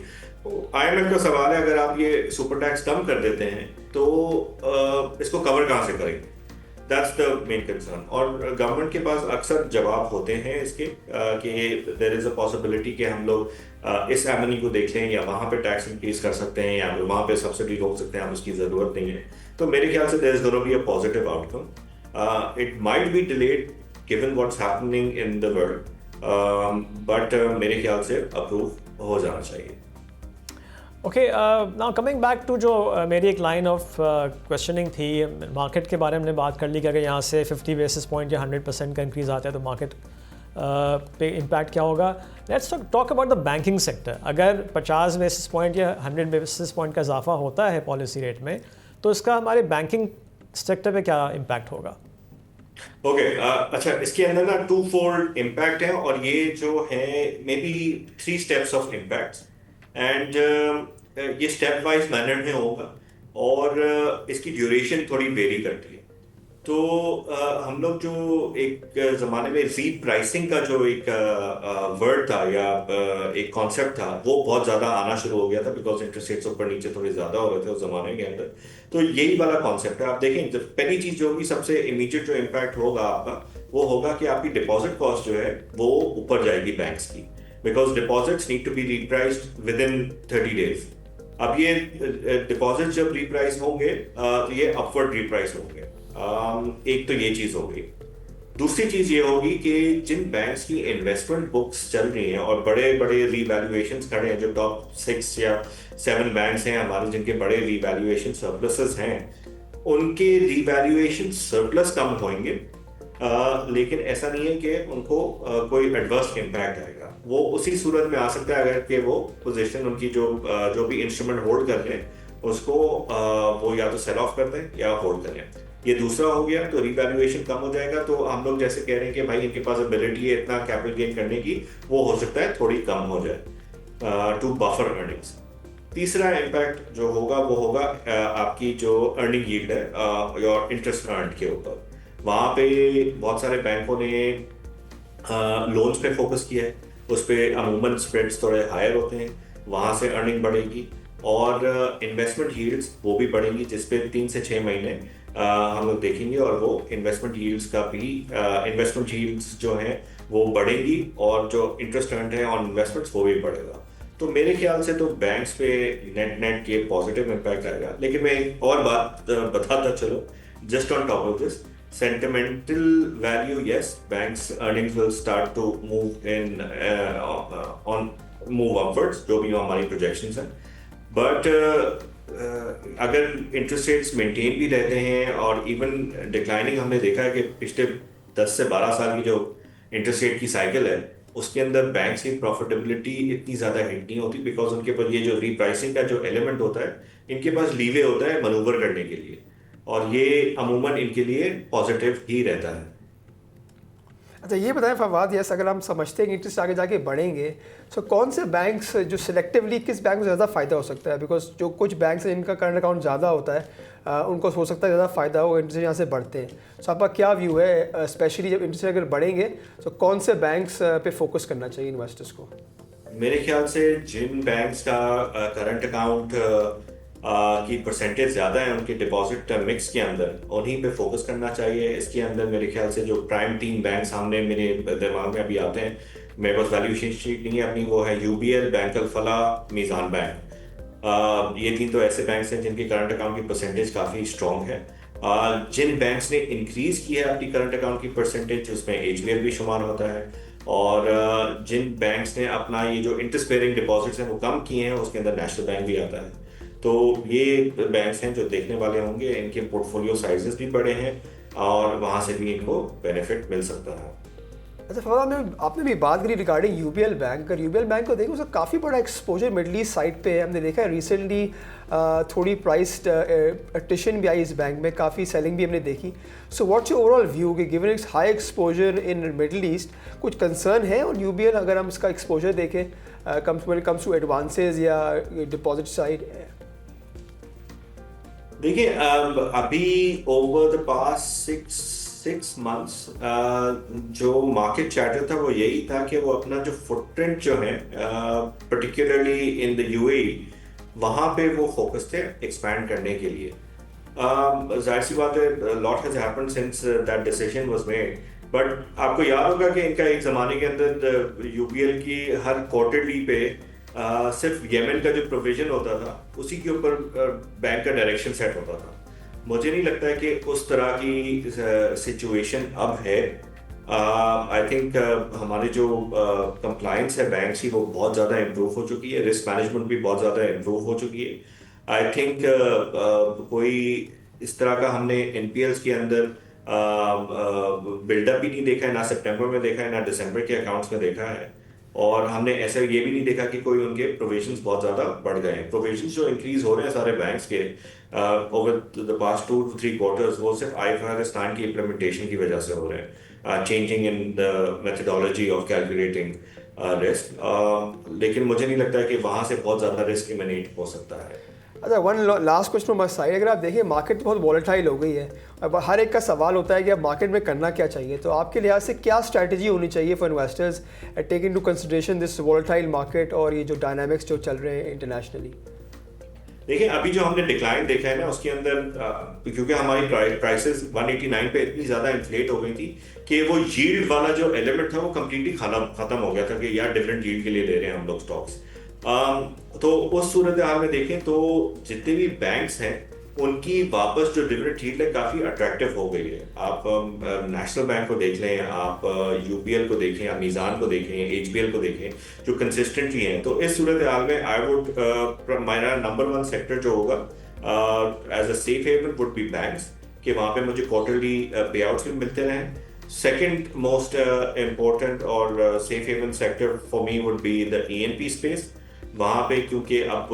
IMF का सवाल है, अगर आप ये सुपर टैक्स कम कर देते हैं तो इसको कवर कहाँ से करेंगे, दैट्स द मेन कंसर्न। और गवर्नमेंट के पास अक्सर जवाब होते हैं इसके कि देयर इज अ पॉसिबिलिटी कि हम लोग इस एवेन्यू को देख लें, या वहाँ पे टैक्स इंक्रीज कर सकते हैं, या वहाँ पे सब्सिडी रोक सकते हैं, हम उसकी ज़रूरत नहीं है। तो मेरे ख्याल से there is gonna be a positive outcome. It might be delayed given what's happening in the world, but मेरे ख्याल से अप्रूव हो जाना चाहिए। Okay, now coming back to जो मेरी एक लाइन ऑफ क्वेश्चनिंग थी, मार्केट के बारे में हमने बात कर ली कि अगर यहाँ से 50 बेसिस पॉइंट या 100% का इंक्रीज आता है तो मार्केट पे इम्पैक्ट क्या होगा। Let's talk about the banking sector. अगर 50 बेसिस पॉइंट या 100 बेसिस पॉइंट का इजाफा होता है पॉलिसी रेट में तो इसका हमारे बैंकिंग सेक्टर पे क्या इम्पैक्ट होगा? ओके, अच्छा, इसके अंदर ना 2-fold इम्पैक्ट है, और ये जो है may be 3 steps of impacts, and ये स्टेप वाइज मैनर में होगा, और इसकी ड्यूरेशन थोड़ी वेरी करती है। तो हम लोग जो एक ज़माने में रीप्राइसिंग का जो एक वर्ड था या एक कॉन्सेप्ट था वो बहुत ज़्यादा आना शुरू हो गया था, बिकॉज इंटरेस्ट रेट्स ऊपर नीचे थोड़े ज़्यादा हो रहे थे उस ज़माने के अंदर। तो यही वाला कॉन्सेप्ट है। आप देखें, जब पहली चीज़ जो होगी, सबसे इमीडिएट जो इम्पैक्ट होगा आपका, वो होगा कि आपकी डिपॉजिट कॉस्ट जो है वो ऊपर जाएगी बैंक्स की, because deposits need to be repriced within 30 days. अब ये डिपॉजिट जब रीप्राइस होंगे तो ये अपवर्ड रीप्राइस होंगे। एक तो ये चीज होगी। दूसरी चीज ये होगी कि जिन बैंक्स की इन्वेस्टमेंट बुक्स चल रही हैं और बड़े बड़े रीवैल्यूएशंस खड़े हैं, जो टॉप 6 या 7 बैंक्स हैं हमारे जिनके बड़े रीवैल्यूएशन सरप्लसेस हैं, उनके रीवैल्यूएशन सरप्लस कम होंगे, लेकिन ऐसा नहीं है कि उनको कोई एडवर्स इम्पैक्ट आएगा। वो उसी सूरत में आ सकता है अगर कि वो पोजीशन उनकी जो भी इंस्ट्रूमेंट होल्ड कर रहे हैं उसको वो या तो सेल ऑफ कर दें या होल्ड करें। ये दूसरा हो गया, तो रिवैल्यूएशन कम हो जाएगा, तो हम लोग जैसे कह रहे हैं कि भाई इनके पास एबिलिटी है इतना कैपिटल गेन करने की, वो हो सकता है थोड़ी कम हो जाए टू बफर अर्निंग्स। तीसरा इम्पैक्ट जो होगा वो होगा आपकी जो अर्निंग यील्ड है और इंटरेस्ट अर्न के ऊपर। वहाँ पे बहुत सारे बैंकों ने लोन्स पे फोकस किया है, उस पर अमूमन स्प्रेड्स थोड़े हायर होते हैं, वहाँ से अर्निंग बढ़ेगी, और इन्वेस्टमेंट यील्ड्स वो भी बढ़ेंगी, जिसपे 3 से 6 महीने हम लोग देखेंगे, और वो इन्वेस्टमेंट यील्ड्स का भी इन्वेस्टमेंट यील्ड्स जो हैं वो बढ़ेंगी, और जो इंटरेस्ट अर्न है ऑन इन्वेस्टमेंट्स वो भी बढ़ेगा। तो मेरे ख्याल से तो बैंक्स पे नेट ये पॉजिटिव इम्पैक्ट आएगा। लेकिन मैं एक और बात बताता चलो, just on top of this sentimental value, yes, banks earnings will start to move in move upwards, जो भी हमारी projections हैं, but अगर इंटरेस्ट रेट्स मेंटेन भी रहते हैं और इवन डिक्लाइनिंग, हमने देखा है कि पिछले 10 से 12 साल की जो इंटरेस्ट रेट की साइकिल है उसके अंदर बैंक्स की प्रॉफिटेबिलिटी इतनी ज़्यादा हिट नहीं होती, बिकॉज उनके पास ये जो रीप्राइसिंग का जो एलिमेंट होता है, इनके पास लीवे होता है मनूवर करने के लिए, और ये अमूमन इनके लिए पॉजिटिव ही रहता है। अच्छा, ये बताएं फवाद, यस, अगर हम समझते हैं कि इंटरेस्ट आगे जाके बढ़ेंगे, तो कौन से बैंक्स जो सिलेक्टिवली किस बैंक को ज़्यादा फ़ायदा हो सकता है? बिकॉज जो कुछ बैंक्स हैं जिनका करंट अकाउंट ज़्यादा होता है उनको हो सकता है ज़्यादा फ़ायदा होगा, इंटरेस्ट यहाँ से बढ़ते हैं। सो आपका क्या व्यू है, स्पेशली जब इंटरेस्ट अगर बढ़ेंगे तो कौन से बैंक्स पे फोकस करना चाहिए इन्वेस्टर्स को? मेरे ख्याल से जिन बैंक्स का करंट अकाउंट की परसेंटेज ज़्यादा है उनके डिपॉजिट मिक्स के अंदर, उन्हीं पे फोकस करना चाहिए। इसके अंदर मेरे ख्याल से जो प्राइम 3 बैंक सामने मेरे दिमाग में अभी आते हैं, मेरे पास वैल्यूएशन शीट नहीं है अपनी, वो है UBL, बैंक अल-फला, मीज़ान बैंक। ये 3 तो ऐसे बैंक्स हैं जिनके करंट अकाउंट की परसेंटेज काफ़ी स्ट्रॉन्ग है। जिन बैंक्स ने इंक्रीज़ किया है अपनी करंट अकाउंट की परसेंटेज, उसमें HBL भी शुमार होता है, और जिन बैंक्स ने अपना ये जो इंटरेस्ट बेयरिंग डिपॉजिट्स हैं वो कम किए हैं, उसके अंदर नेशनल बैंक भी आता है। तो ये बैंक्स हैं जो देखने वाले होंगे, इनके पोर्टफोलियो साइजेस भी बड़े हैं, और वहाँ से भी इनको बेनिफिट मिल सकता है। अच्छा फवाद, आपने भी बात करी रिगार्डिंग यूबीएल बैंक। अगर यूबीएल बैंक को देखो, उसका काफ़ी बड़ा एक्सपोजर मिडल ईस्ट साइड पे है। हमने देखा है रिसेंटली थोड़ी प्राइस अटिशन भी आई इस बैंक में, काफ़ी सेलिंग भी हमने देखी। So what's your overall view कि given it's high exposure in middle east, कुछ कंसर्न है और यूबीएल अगर हम इसका एक्सपोजर देखें कम्स टू एडवांसेज या डिपॉजिट साइड? देखिए अभी ओवर द पास्ट 6 months जो मार्केट चैटर था वो यही था कि वो अपना जो फुटप्रिंट जो है पर्टिकुलरली इन द यूएई, वहाँ पे वो फोकस थे एक्सपैंड करने के लिए। जाहिर सी बात है, lot has happened since that decision was made, but आपको याद होगा कि इनका एक ज़माने के अंदर यूबीएल की हर क्वार्टरली पे सिर्फ येमेन का जो प्रोविजन होता था उसी के ऊपर बैंक का डायरेक्शन सेट होता था। मुझे नहीं लगता है कि उस तरह की सिचुएशन अब है। आई थिंक हमारे जो कंप्लायंस है बैंक की वो बहुत ज़्यादा इम्प्रूव हो चुकी है, रिस्क मैनेजमेंट भी बहुत ज़्यादा इम्प्रूव हो चुकी है। आई थिंक कोई इस तरह का हमने एनपीएल्स के अंदर बिल्डअप भी नहीं देखा है, ना सितंबर में देखा है, ना दिसंबर के अकाउंट्स में देखा है, और हमने ऐसा ये भी नहीं देखा कि कोई उनके प्रोविजंस बहुत ज़्यादा बढ़ गए हैं। प्रोविजंस जो इंक्रीज हो रहे हैं सारे बैंक्स के over the past 2 to 3 quarters, वो सिर्फ IFRS 9 की इम्प्लीमेंटेशन की वजह से हो रहे हैं, changing in the methodology of calculating risk. लेकिन मुझे नहीं लगता है कि वहाँ से बहुत ज़्यादा रिस्क इमिनेट हो सकता है। अच्छा, one last question my side. अगर आप देखिए मार्केट बहुत वॉलेटाइल हो गई है, अब हर एक का सवाल होता है कि अब मार्केट में करना क्या चाहिए, तो आपके लिहाज से क्या स्ट्रैटेजी होनी चाहिए for investors take into consideration this volatile market और ये जो डायनामिक्स जो चल रहे हैं इंटरनेशनली? देखिए अभी जो हमने डिक्लाइन देखा है ना, उसके अंदर क्योंकि हमारी प्राइसेस 189 पे इतनी ज़्यादा इन्फ्लेट हो गई थी कि वो यील्ड वाला जो एलिमेंट था वो कम्प्लीटली खत्म हो गया था कि यार डिफरेंट यील्ड के लिए ले रहे हैं हम लोग स्टॉक्स। तो उस सूरत हाल में देखें तो जितने भी बैंक्स हैं उनकी वापस जो डिविडेंड यील्ड है काफ़ी अट्रैक्टिव हो गई है। आप नेशनल बैंक को देख लें, आप यूपीएल को देखें, आप मीज़ान को देखें, एचबीएल को देखें, जो कंसिस्टेंटली हैं। तो इस सूरत हाल में आई वुड मेरा नंबर 1 सेक्टर जो होगा as a safe haven would be banks, कि वहाँ पे मुझे क्वार्टरली पे आउट्स भी मिलते रहें। सेकेंड मोस्ट इम्पोर्टेंट और safe haven sector for me would be the E and P space. वहाँ पे क्योंकि अब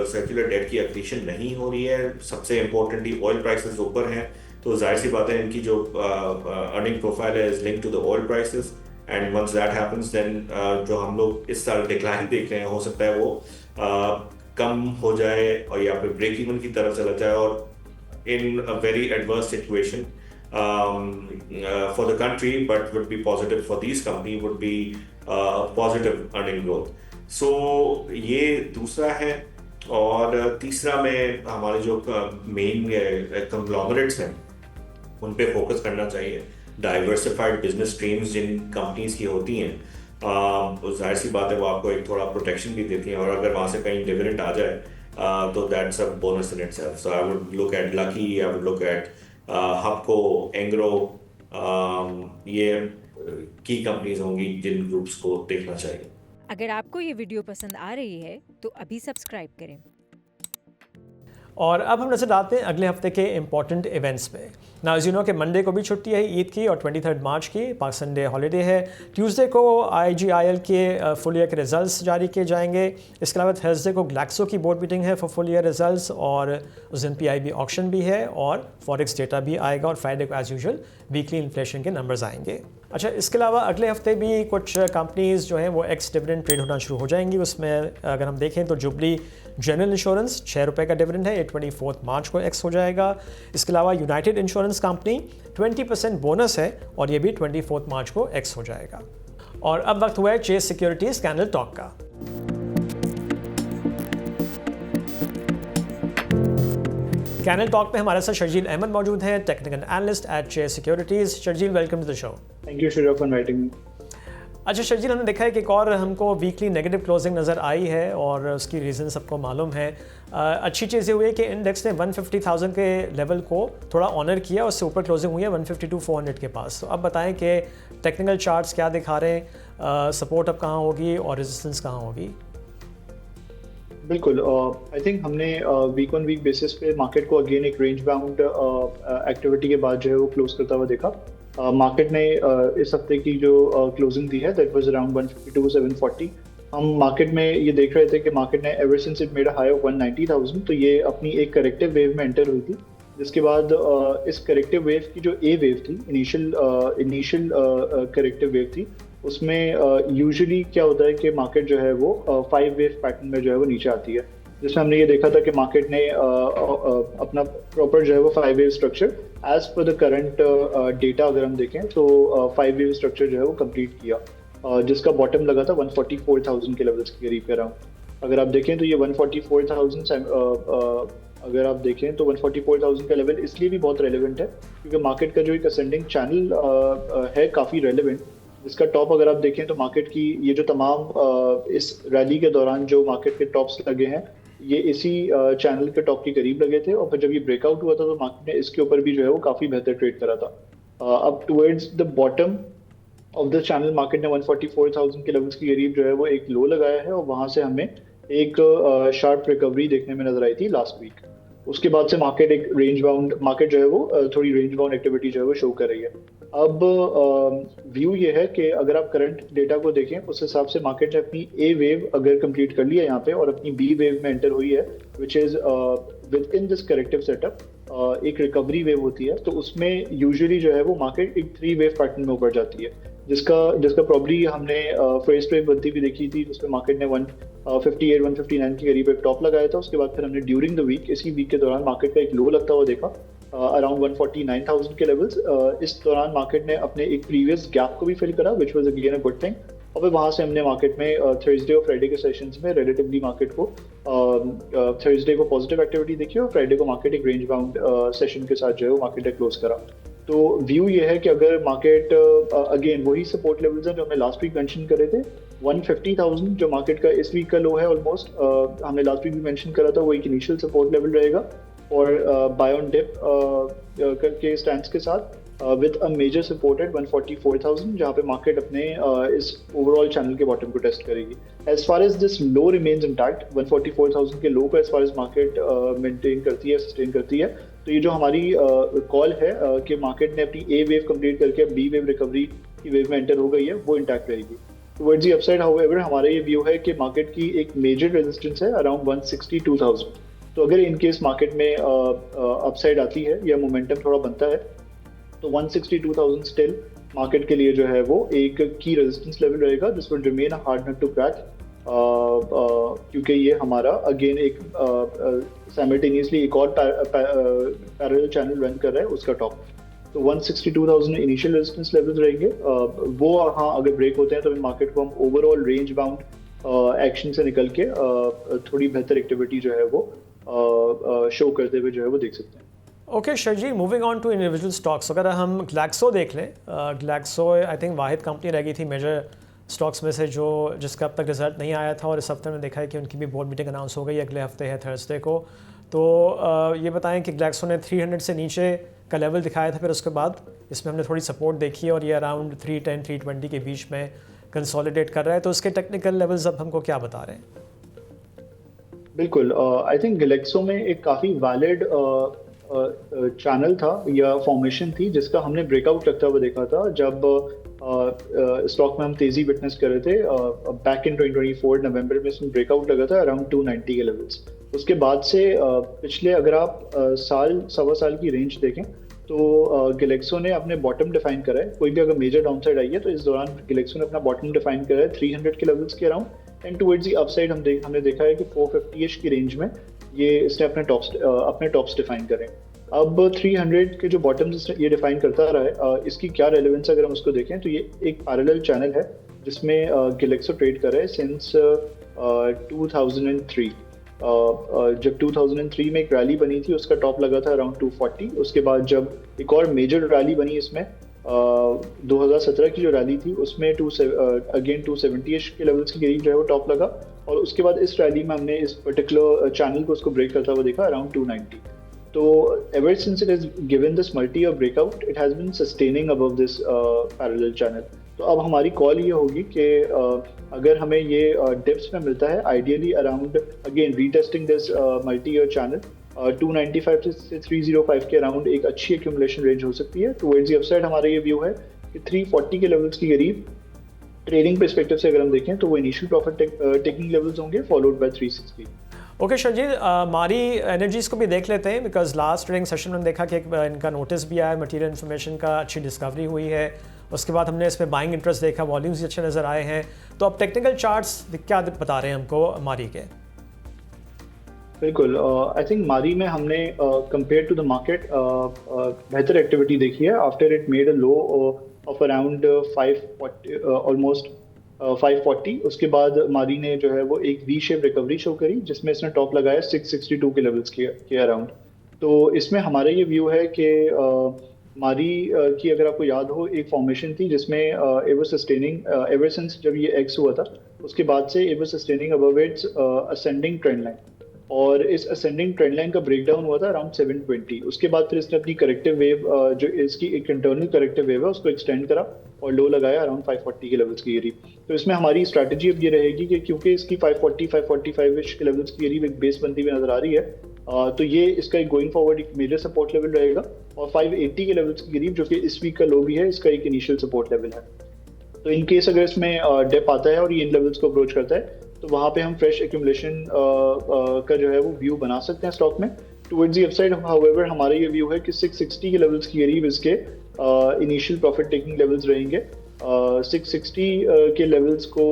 सर्कुलर डेट की एक्विजिशन नहीं हो रही है, सबसे इम्पोर्टेंटली ऑयल प्राइसेस ऊपर हैं, तो जाहिर सी बात है इनकी जो अर्निंग प्रोफाइल है is link to the oil prices, and once that happens then जो हम लोग इस साल डिक्लाइन देख रहे हैं हो सकता है वो कम हो जाए और या फिर ब्रेक इवन की तरफ चला जाए, और in a very adverse situation for the country, but would be positive for these company would be positive earning growth. So ये दूसरा है। और तीसरा में हमारे जो मेन कंग्लोमरेट्स हैं उन पे फोकस करना चाहिए। डाइवर्सिफाइड बिजनेस स्ट्रीम्स जिन कंपनीज की होती हैं, जाहिर सी बात है वो आपको एक थोड़ा प्रोटेक्शन भी देती हैं, और अगर वहाँ से कहीं डिविडेंड आ जाए तो that's a bonus in itself. So I would look at Lucky, I would look at Hubco, Engro, ये की कंपनीज होंगी जिन ग्रुप्स को देखना चाहिए। अगर आपको ये वीडियो पसंद आ रही है तो अभी सब्सक्राइब करें। और अब हम नजर डालते हैं अगले हफ्ते के इम्पॉर्टेंट इवेंट्स पे। ना एज़ यू नो कि मंडे को भी छुट्टी है ईद की, और 23 मार्च की पाकिस्तान डे हॉलीडे है। ट्यूसडे को IGIL के फुल ईयर के रिजल्ट्स जारी किए जाएंगे। इसके अलावा थर्सडे को ग्लैक्सो की बोर्ड मीटिंग है फॉर फुल ईयर रिजल्ट्स, और उस दिन PIB ऑक्शन भी है, और फॉरेक्स डेटा भी आएगा, और फ्राइडे को एज यूजुअल वीकली इन्फ्लेशन के नंबर्स आएंगे। अच्छा, इसके अलावा अगले हफ्ते भी कुछ कंपनीज जो हैं वो एक्स डिविडेंड ट्रेड होना शुरू हो जाएंगी। उसमें अगर हम देखें तो जुबली जनरल इंश्योरेंस 6 रुपये का डिविडेंड है, ये 24 मार्च को एक्स हो जाएगा। इसके अलावा यूनाइटेड इंश्योरेंस कंपनी 20% बोनस है, और ये भी 24 मार्च को एक्स हो जाएगा। और अब वक्त हुआ है चेस सिक्योरिटीज़ कैंडल टॉक का। कैनल टॉक में हमारे साथ शर्जील अहमद मौजूद हैं, technical analyst at Chase securities. Sharjeel, welcome to the show. Thank you for inviting me. अच्छा शर्जील, हमने देखा है कि एक और हमको वीकली नेगेटिव क्लोजिंग नज़र आई है, और उसकी रीज़न सबको मालूम है। अच्छी चीज़ ये हुई है कि इंडेक्स ने 150,000 के लेवल को थोड़ा ऑनर किया, उससे ऊपर क्लोजिंग हुई है 152,400 के पास। तो अब बताएं कि टेक्निकल चार्ट्स क्या दिखा रहे हैं, सपोर्ट अब कहाँ होगी और रेजिस्टेंस कहाँ होगी? बिल्कुल। आई थिंक हमने वीक ऑन वीक बेसिस पे मार्केट को अगेन एक रेंज बाउंड एक्टिविटी के बाद जो है वो क्लोज करता हुआ देखा। मार्केट ने इस हफ्ते की जो क्लोजिंग दी है दैट वाज अराउंड 152,740। हम मार्केट में ये देख रहे थे कि मार्केट ने ever since it made a high of 190,000 तो ये अपनी एक करेक्टिव वेव में एंटर हुई थी, जिसके बाद इस करेक्टिव वेव की जो ए वेव थी, इनिशियल करेक्टिव वेव थी, उसमें यूजुअली क्या होता है कि मार्केट जो है वो 5 वेव पैटर्न में जो है वो नीचे आती है, जिसमें हमने ये देखा था कि मार्केट ने अपना प्रॉपर जो है वो 5 wave structure as per the current data अगर हम देखें तो 5 वेव स्ट्रक्चर जो है वो कंप्लीट किया, जिसका बॉटम लगा था 144,000 के लेवल्स के करीब अराउंड। अगर आप देखें तो ये 144,000 अगर आप देखें तो 144,000 का लेवल इसलिए भी बहुत रेलेवेंट है क्योंकि मार्केट का जो एक असेंडिंग चैनल है काफ़ी रेलेवेंट, जिसका टॉप अगर आप देखें तो मार्केट की ये जो तमाम इस रैली के दौरान जो मार्केट के टॉप्स लगे हैं ये इसी चैनल के टॉप के करीब लगे थे, और फिर जब ये ब्रेकआउट हुआ था तो मार्केट ने इसके ऊपर भी जो है वो काफ़ी बेहतर ट्रेड करा था। अब towards the bottom of the channel market ने 144,000 के लेवल्स के करीब जो है वो एक लो लगाया है, और वहाँ से हमें एक शार्प रिकवरी देखने में नजर आई थी लास्ट वीक। उसके बाद से मार्केट एक रेंज बाउंड मार्केट जो है वो थोड़ी रेंज बाउंड एक्टिविटी जो है वो शो कर रही है। अब व्यू ये है कि अगर आप करंट डेटा को देखें उस हिसाब से मार्केट ने अपनी ए वेव अगर कंप्लीट कर लिया यहाँ पे और अपनी बी वेव में एंटर हुई है, which is with in this corrective setup एक रिकवरी वेव होती है, तो उसमें यूजुअली जो है वो मार्केट एक 3 वेव पैटर्न में ऊपर जाती है, जिसका प्रॉब्ली हमने फर्स्ट वेव बनती भी देखी थी, उसमें मार्केट ने 158 159 के करीब एक टॉप लगाया था। उसके बाद फिर हमने ड्यूरिंग द वीक इसी वीक के दौरान मार्केट का एक लो लगता हुआ देखा अराउंड 149,000 के लेवल्स। इस दौरान मार्केट ने अपने एक प्रीवियस गैप को भी फिल करा which was again a good thing, और फिर वहाँ से हमने मार्केट में थर्सडे और फ्राइडे के सेशंस में रिलेटिवली मार्केट को थर्सडे को पॉजिटिव एक्टिविटी देखी और फ्राइडे को मार्केट एक रेंज बाउंड सेशन के साथ जो है वो मार्केट ने क्लोज करा। तो व्यू ये है कि अगर मार्केट अगेन वही सपोर्ट लेवल्स हैं जो हमने लास्ट वीक मेंशन करे थे, 150,000 जो मार्केट का इस वीक का लो है ऑलमोस्ट, हमने लास्ट वीक भी मेंशन करा था, वो एक इनिशियल सपोर्ट लेवल रहेगा, और बाय ऑन डिप के स्टैंड्स के साथ with a major support at 144,000 जहाँ पे मार्केट अपने इस ओवरऑल चैनल के बॉटम को टेस्ट करेगी। As far as this low remains intact, 144,000 के लो को as far as market maintain करती है, सस्टेन करती है, तो ये जो हमारी कॉल है कि मार्केट ने अपनी ए वेव कंप्लीट करके बी वेव रिकवरी की वेव में एंटर हो गई है, वो इंटैक्ट रहेगी। टुवर्ड्स द अपसाइड हाउएवर हमारा ये व्यू है कि मार्केट की एक मेजर रेजिस्टेंस है अराउंड 162,000, तो अगर इन केस मार्केट में अपसाइड आती है या मोमेंटम थोड़ा बनता है तो 162,000 स्टिल मार्केट के लिए जो है वो एक की रेजिस्टेंस लेवल रहेगा, this will remain a hard nut to crack, क्योंकि ये हमारा अगेन एक साइमल्टेनियसली एक और पैरेलल चैनल रन कर रहा है उसका टॉप, तो 162,000 इनिशियल रेजिस्टेंस लेवल्स रहेंगे। वो हाँ अगर ब्रेक होते हैं तो मार्केट को हम ओवरऑल रेंज बाउंड एक्शन से निकल के थोड़ी बेहतर एक्टिविटी जो है वो शो करते हुए जो है वो देख सकते हैं। ओके शर्जी, moving on to individual stocks, अगर हम ग्लैक्सो देख लें, ग्लैक्सो आई थिंक वाहिद कंपनी रह गई थी मेजर स्टॉक्स में से जिसका अब तक रिजल्ट नहीं आया था, और इस हफ्ते में देखा है कि उनकी भी बोर्ड मीटिंग अनाउंस हो गई, अगले हफ्ते है थर्सडे को। तो ये बताएं कि ग्लैक्सो ने 300 से नीचे का लेवल दिखाया था, फिर उसके बाद इसमें हमने थोड़ी सपोर्ट देखी और ये अराउंड 310 320 के बीच में कंसोलिडेट कर रहा है, तो उसके टेक्निकल लेवल्स अब हमको क्या बता रहे हैं? बिल्कुल, आई थिंक ग्लैक्सो में एक काफ़ी वैलिड चैनल था या फॉर्मेशन थी जिसका हमने ब्रेकआउट लगता हुआ देखा था जब स्टॉक में हम तेज़ी विटनेस कर रहे थे बैक इन 2024 नवंबर में इसमें ब्रेकआउट लगा था अराउंड 290 के लेवल्स। उसके बाद से पिछले अगर आप सवा साल की रेंज देखें तो ग्लैक्सो ने अपने बॉटम डिफाइन करा है, कोई भी अगर मेजर डाउनसाइड आई है तो इस दौरान ग्लैक्सो ने अपना बॉटम डिफाइन करा है 300 के लेवल्स के around, and towards the upside हमने देखा है कि 450 की रेंज में ये इसने अपने टॉप्स डिफाइन करें। अब 300 के जो बॉटम्स ये डिफाइन करता रहा है, इसकी क्या रेलेवेंस अगर हम उसको देखें तो ये एक पैरेलल चैनल है जिसमें ग्लैक्सो ट्रेड कर रहा है सिंस 2003। जब 2003 में एक रैली बनी थी उसका टॉप लगा था अराउंड 240, उसके बाद जब एक और मेजर रैली बनी इसमें 2017 की जो रैली थी उसमें अगेन 270 के लेवल्स के करीब जो है वो टॉप लगा, और उसके बाद इस रैली में हमने इस पर्टिकुलर चैनल को उसको ब्रेक करता हुआ देखा अराउंड 290। तो ever since it has given this multi-year breakout, it has been sustaining above this parallel channel. तो अब हमारी कॉल ये होगी कि अगर हमें ये डिप्स में मिलता है, ideally around again retesting this multi year channel 295 से 305 के अराउंड एक अच्छी एक्यूमुलेशन रेंज हो सकती है। टुवर्ड्स द अपसाइड हमारा ये व्यू है कि 340 के लेवल्स के करीब ट्रेडिंग पर्सपेक्टिव से अगर हम देखें तो वो इनिशियल प्रॉफिट टेकिंग लेवल्स होंगे, फॉलोड बाय 360। ओके शर्जील, मारी एनर्जीज़ को भी देख लेते हैं, बिकॉज लास्ट ट्रेडिंग सेशन में देखा कि इनका नोटिस भी आया, मटेरियल इन्फॉर्मेशन का अच्छी डिस्कवरी हुई है, उसके बाद हमने इस पर बाइंग इंटरेस्ट देखा, वॉल्यूम्स अच्छे नज़र आए हैं। तो अब टेक्निकल चार्ट्स क्या बता रहे हैं हमको मारी के? बिल्कुल, आई थिंक मारी में हमने कंपेयर टू द मार्केट बेहतर एक्टिविटी देखी है। After it made a low of around 540 almost 540, उसके बाद मारी ने जो है वो एक वी शेप रिकवरी शो करी जिसमें इसने टॉप लगाया 662 के लेवल्स के अराउंड। तो इसमें हमारा ये व्यू है कि मारी की अगर आपको याद हो एक फॉर्मेशन थी जिसमें it was sustaining ever since जब ये एक्स हुआ था उसके बाद से it was sustaining above it's ascending trend line, और इस असेंडिंग ट्रेंड लाइन का ब्रेकडाउन हुआ था अराउंड 720। उसके बाद फिर इसने अपनी करेक्टिव वेव जो इसकी एक इंटरनल करेक्टिव वेव है उसको एक्सटेंड करा और लो लगाया अराउंड 540 के लेवल्स के करीब। तो इसमें हमारी स्ट्रैटेजी अब ये रहेगी कि क्योंकि इसकी 545 के लेवल्स के करीब एक बेस बनती हुई नजर आ रही है, तो ये इसका एक गोइंग फॉरवर्ड एक मेजर सपोर्ट लेवल रहेगा, और 580 के लेवल्स के करीब जो कि इस वीक का लो भी है इसका एक इनिशियल सपोर्ट लेवल है। तो इन केस अगर इसमें डेप आता है और ये इन लेवल्स को अप्रोच करता है तो वहाँ पे हम फ्रेश एक्यूमुलेशन का जो है वो व्यू बना सकते हैं स्टॉक में। टुवर्ड्स द अपसाइड हाउएवर हमारा ये व्यू है कि 660 के लेवल्स के करीब इसके इनिशियल प्रॉफिट टेकिंग लेवल्स रहेंगे। 660 के लेवल्स को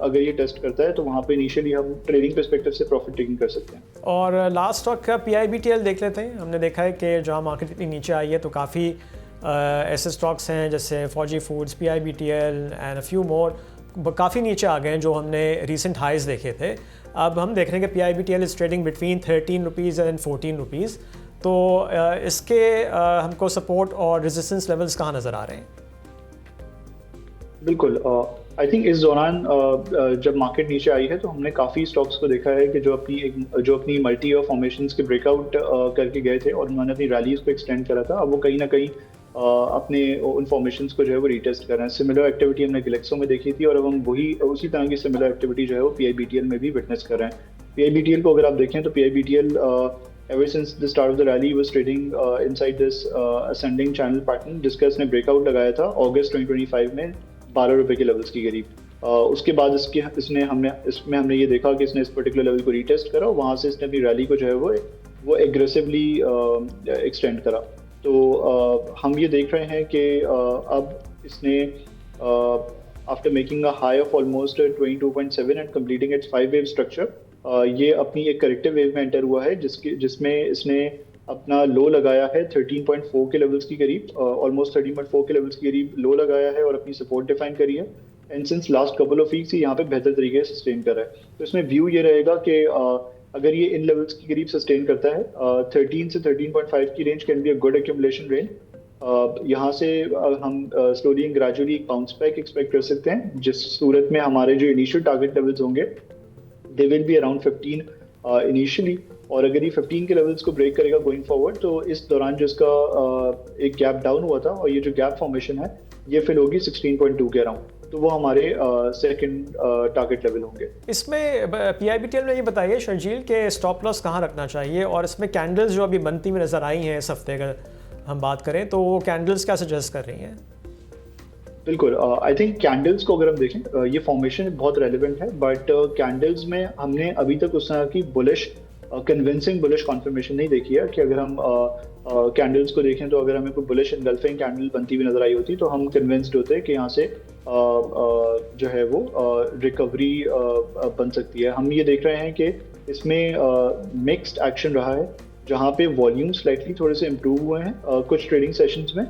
अगर ये टेस्ट करता है तो वहाँ पे इनिशियली हम ट्रेडिंग पर्सपेक्टिव से प्रॉफिट टेकिंग कर सकते हैं। और लास्ट स्टॉक का PIBTL देख लेते हैं। हमने देखा है कि जहाँ मार्केट इतनी नीचे आई है तो काफ़ी ऐसे स्टॉक्स हैं जैसे फौजी foods, PIBTL and a few more काफ़ी नीचे आ गए हैं जो हमने रीसेंट हाइज देखे थे। अब हम देख रहे हैं कि PIBTL is trading between 13 rupees and 14 rupees. तो इसके हमको सपोर्ट और रेजिस्टेंस लेवल्स कहाँ नज़र आ रहे हैं? बिल्कुल, आई थिंक इस दौरान जब मार्केट नीचे आई है तो हमने काफ़ी स्टॉक्स को देखा है कि जो अपनी मल्टी ईयर फॉर्मेशंस के ब्रेकआउट करके गए थे और उन्होंने अपनी रैलीज को एक्सटेंड करा था, अब वो कहीं ना कहीं अपने उन फॉर्मेशंस को जो है वो रीटेस्ट कर रहे हैं। सिमिलर एक्टिविटी हमने गैलेक्सो में देखी थी और अब हम उसी तरह की सिमिलर एक्टिविटी जो है वो PIBTL में भी विटनेस कर रहे हैं। PIBTL को अगर आप देखें तो PIBTL ever since the start of the rally was trading inside this ascending channel pattern जिसका इसने ब्रेकआउट लगाया था अगस्त 2025 में 12 रुपए के लेवल्स की करीब। उसके बाद इसमें हमने ये देखा कि इसने इस पर्टिकुलर लेवल को रीटेस्ट करा और वहाँ से इसने अपनी रैली को जो है वो एग्रेसिवली एक्सटेंड करा। तो हम ये देख रहे हैं कि अब इसने after making a high of almost 22.7 and completing it's 5 wave structure ये अपनी एक करेक्टिव वेव में एंटर हुआ है जिसमें इसने अपना लो लगाया है 13.4 के लेवल्स की करीब, ऑलमोस्ट 13.4 के लेवल्स के करीब लो लगाया है और अपनी सपोर्ट डिफाइन करी है। And since last couple of weeks यहाँ पे बेहतर तरीके से सस्टेन कर रहा है। तो इसमें व्यू ये रहेगा कि अगर ये इन लेवल्स के करीब सस्टेन करता है 13 से 13.5 की range can be a good accumulation range. यहाँ से हम स्लोली एंड ग्रेजुअली एक बाउंस बैक एक्सपेक्ट कर सकते हैं, जिस सूरत में हमारे जो इनिशियल टारगेट लेवल्स होंगे they will be around 15 initially, और अगर ये 15 के लेवल्स को ब्रेक करेगा गोइंग फॉरवर्ड तो इस दौरान जो इसका एक गैप डाउन हुआ था और ये जो गैप फॉर्मेशन है ये फिल होगी 16.2 के अराउंड, तो वो हमारे सेकंड टारगेट लेवल होंगे। इसमें PIBTL में ये बताइए शर्जील के स्टॉप लॉस कहाँ रखना चाहिए, और इसमें कैंडल्स जो अभी बनती हुई नज़र आई हैं इस हफ्ते अगर हम बात करें तो वो कैंडल्स क्या सजेस्ट कर रही हैं? बिल्कुल, आई थिंक कैंडल्स को अगर हम देखें ये फॉर्मेशन बहुत रेलिवेंट है, बट कैंडल्स में हमने अभी तक उस तरह की बुलिश कन्विंसिंग बुलिश कॉन्फर्मेशन नहीं देखी है कि अगर हम कैंडल्स को देखें तो अगर हमें कोई बुलिश एनगल्फिंग कैंडल बनती हुई नजर आई होती तो हम कन्विंस्ड होते कि यहाँ से जो है वो रिकवरी बन सकती है। हम ये देख रहे हैं कि इसमें मिक्स्ड एक्शन रहा है जहाँ पे वॉल्यूम स्लाइटली थोड़े से इम्प्रूव हुए हैं कुछ ट्रेडिंग सेशंस में,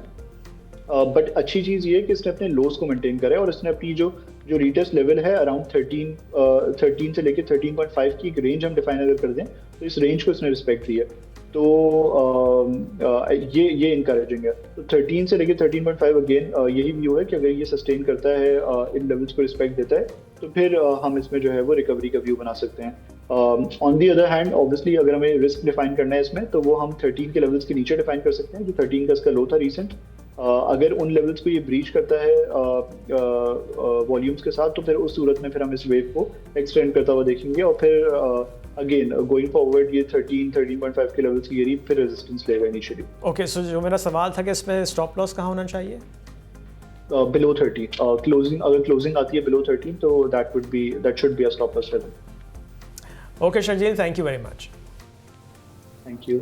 बट अच्छी चीज़ ये है कि इसने अपने लोज को मेंटेन करा है और इसने अपनी जो रीटेस्ट लेवल है अराउंड 13 से लेके 13.5 की एक रेंज हम डिफाइन अगर कर दें तो इस रेंज को इसने रिस्पेक्ट दी है, तो ये इनकरेजिंग है। तो 13 से लेके 13.5 अगेन यही व्यू है कि अगर ये सस्टेन करता है इन लेवल्स को रिस्पेक्ट देता है तो फिर हम इसमें जो है वो रिकवरी का व्यू बना सकते हैं। On the other hand obviously अगर हमें रिस्क डिफाइन करना है इसमें तो वो हम 13 के लेवल्स के नीचे डिफाइन कर सकते हैं, जो 13 का इसका लो था रिसेंट, अगर उन लेवल्स को ये ब्रीच करता है वॉल्यूम्स के साथ, तो फिर उस सूरत में फिर हम इस वेव को एक्सटेंड करता हुआ देखेंगे, और फिर अगेन गोइंग फॉरवर्ड ये 13.5 के लेवल्स की एरिया फिर रेजिस्टेंस लेगा इनिशियली। ओके, सो जो मेरा सवाल था कि इसमें स्टॉप लॉस कहाँ होना चाहिए? बिलो 30 क्लोजिंग, अगर क्लोजिंग आती है बिलो 13 तो that should be a stop loss level. Okay Sharjeel, thank you very much. Thank you.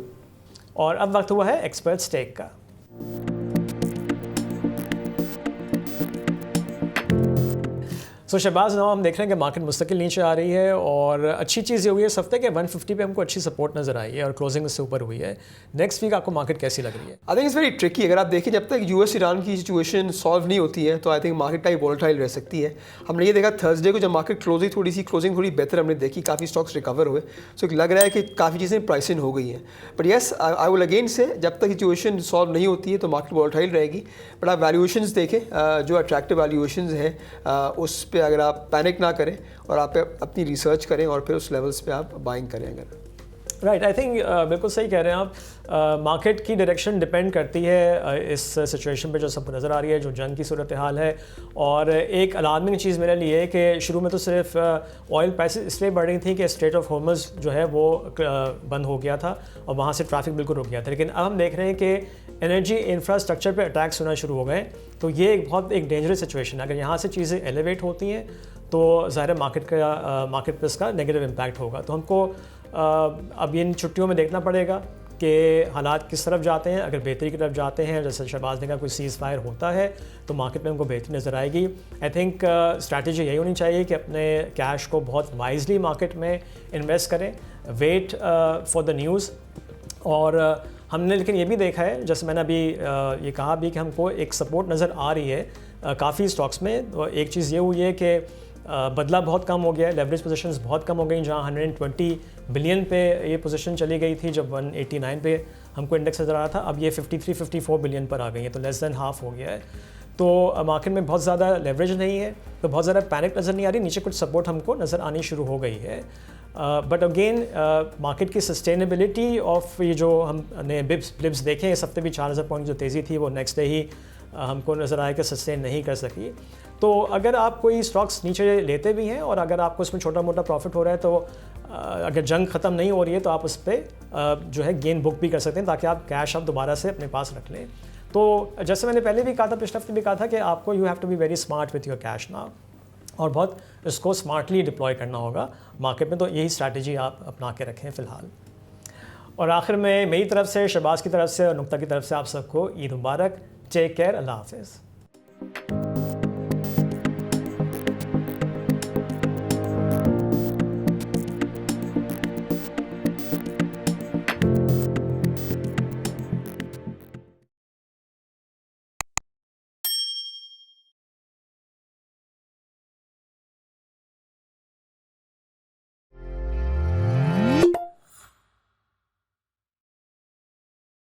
और अब वक्त हुआ है एक्सपर्ट्स टेक का। सो शहबाज, नाउ हम देख रहे हैं कि मार्केट मुस्तकिल नीचे आ रही है और अच्छी चीज़ ये हुई है इस हफ्ते कि 150 पे हमको अच्छी सपोर्ट नज़र आई है और क्लोजिंग उससे ऊपर हुई है। नेक्स्ट वीक आपको मार्केट कैसी लग रही है? आई थिंक इट्स वेरी ट्रिकी। अगर आप देखें जब तक यूएस ईरान की सिचुएशन सॉल्व नहीं होती है तो I think market type volatile रह सकती है। हमने ये देखा थर्सडे को जब मार्केट क्लोजिंग थोड़ी बेहतर हमने देखी, काफ़ी स्टॉक्स रिकवर हुए, सो लग रहा है कि काफ़ी चीज़ें प्राइस इन हो गई हैं। But yes, I will again से जब तक सिचुएशन सॉल्व नहीं होती है तो मार्केट वोलेटाइल रहेगी। बट आप वैल्यूएशंस देखें, जो अट्रैक्टिव वैल्यूएशंस हैं उस पर अगर आप पैनिक ना करें और आप अपनी रिसर्च करें और फिर उस लेवल्स पे आप बाइंग करें। अगर राइट, आई थिंक बिल्कुल सही कह रहे हैं आप। मार्केट की डायरेक्शन डिपेंड करती है इस सिचुएशन पे जो सबको नज़र आ रही है, जो जंग की सूरत हाल है। और एक अलार्मिंग चीज़ मेरे लिए है कि शुरू में तो सिर्फ ऑयल प्राइसेस इसलिए बढ़ रही थी कि स्ट्रेट ऑफ हॉर्मज़ जो है वो बंद हो गया था और वहाँ से ट्रैफिक बिल्कुल रुक गया था। लेकिन अब हम देख रहे हैं कि एनर्जी इंफ्रास्ट्रक्चर पे अटैक्स होना शुरू हो गए। तो ये एक डेंजरस सिचुएशन है। अगर यहाँ से चीज़ें एलिवेट होती हैं तो ज़ाहिर मार्केट पे इसका नेगेटिव इम्पैक्ट होगा। तो हमको अब इन छुट्टियों में देखना पड़ेगा कि हालात किस तरफ जाते हैं। अगर बेहतरी की तरफ जाते हैं, जैसे शहबाज ने कहा कोई सीज़ फायर होता है तो मार्केट में हमको बेहतरी नज़र आएगी। आई थिंक स्ट्रैटेजी यही होनी चाहिए कि अपने कैश को बहुत वाइजली मार्केट में इन्वेस्ट करें, वेट फॉर द न्यूज़। और हमने लेकिन ये भी देखा है, जैसे मैंने अभी ये कहा भी कि हमको एक सपोर्ट नज़र आ रही है काफ़ी स्टॉक्स में। एक चीज़ ये हुई है कि बदला बहुत कम हो गया है, लेवरेज पोजीशंस बहुत कम हो गई। जहाँ 120 बिलियन पे ये पोजीशन चली गई थी जब 189 पे हमको इंडेक्स नज़र आ रहा था, अब ये 53-54 बिलियन पर आ गई है, तो लेस दैन हाफ हो गया है। तो मार्केट में बहुत ज़्यादा लेवरेज नहीं है, तो बहुत ज़्यादा पैनिक नज़र नहीं आ रही। नीचे कुछ सपोर्ट हमको नज़र आनी शुरू हो गई है। बट अगेन मार्केट की सस्टेनेबिलिटी ऑफ ये जो हमने ब्लिप्स देखे इस हफ्ते भी 4000 पॉइंट जो तेज़ी थी वो नेक्स्ट डे ही हमको नज़र आया कि सस्टेन नहीं कर सकी। तो अगर आप कोई स्टॉक्स नीचे लेते भी हैं और अगर आपको उसमें छोटा मोटा प्रॉफिट हो रहा है तो अगर जंग ख़त्म नहीं हो रही है तो आप उस पर जो है गेन बुक भी कर सकते हैं, ताकि आप कैश आप दोबारा से अपने पास रख लें। तो जैसे मैंने पहले भी कहा था, पिछले हफ्ते भी कहा था कि आपको you have to be very smart with your cash now, और बहुत इसको स्मार्टली डिप्लॉय करना होगा मार्केट में। तो यही स्ट्रैटेजी आप अपना के रखें फ़िलहाल। और आखिर में मेरी तरफ से, शहबाज की तरफ से और नुक्ता की तरफ से आप सबको ईद मुबारक। टेक केयर, अल्लाह हाफिज़।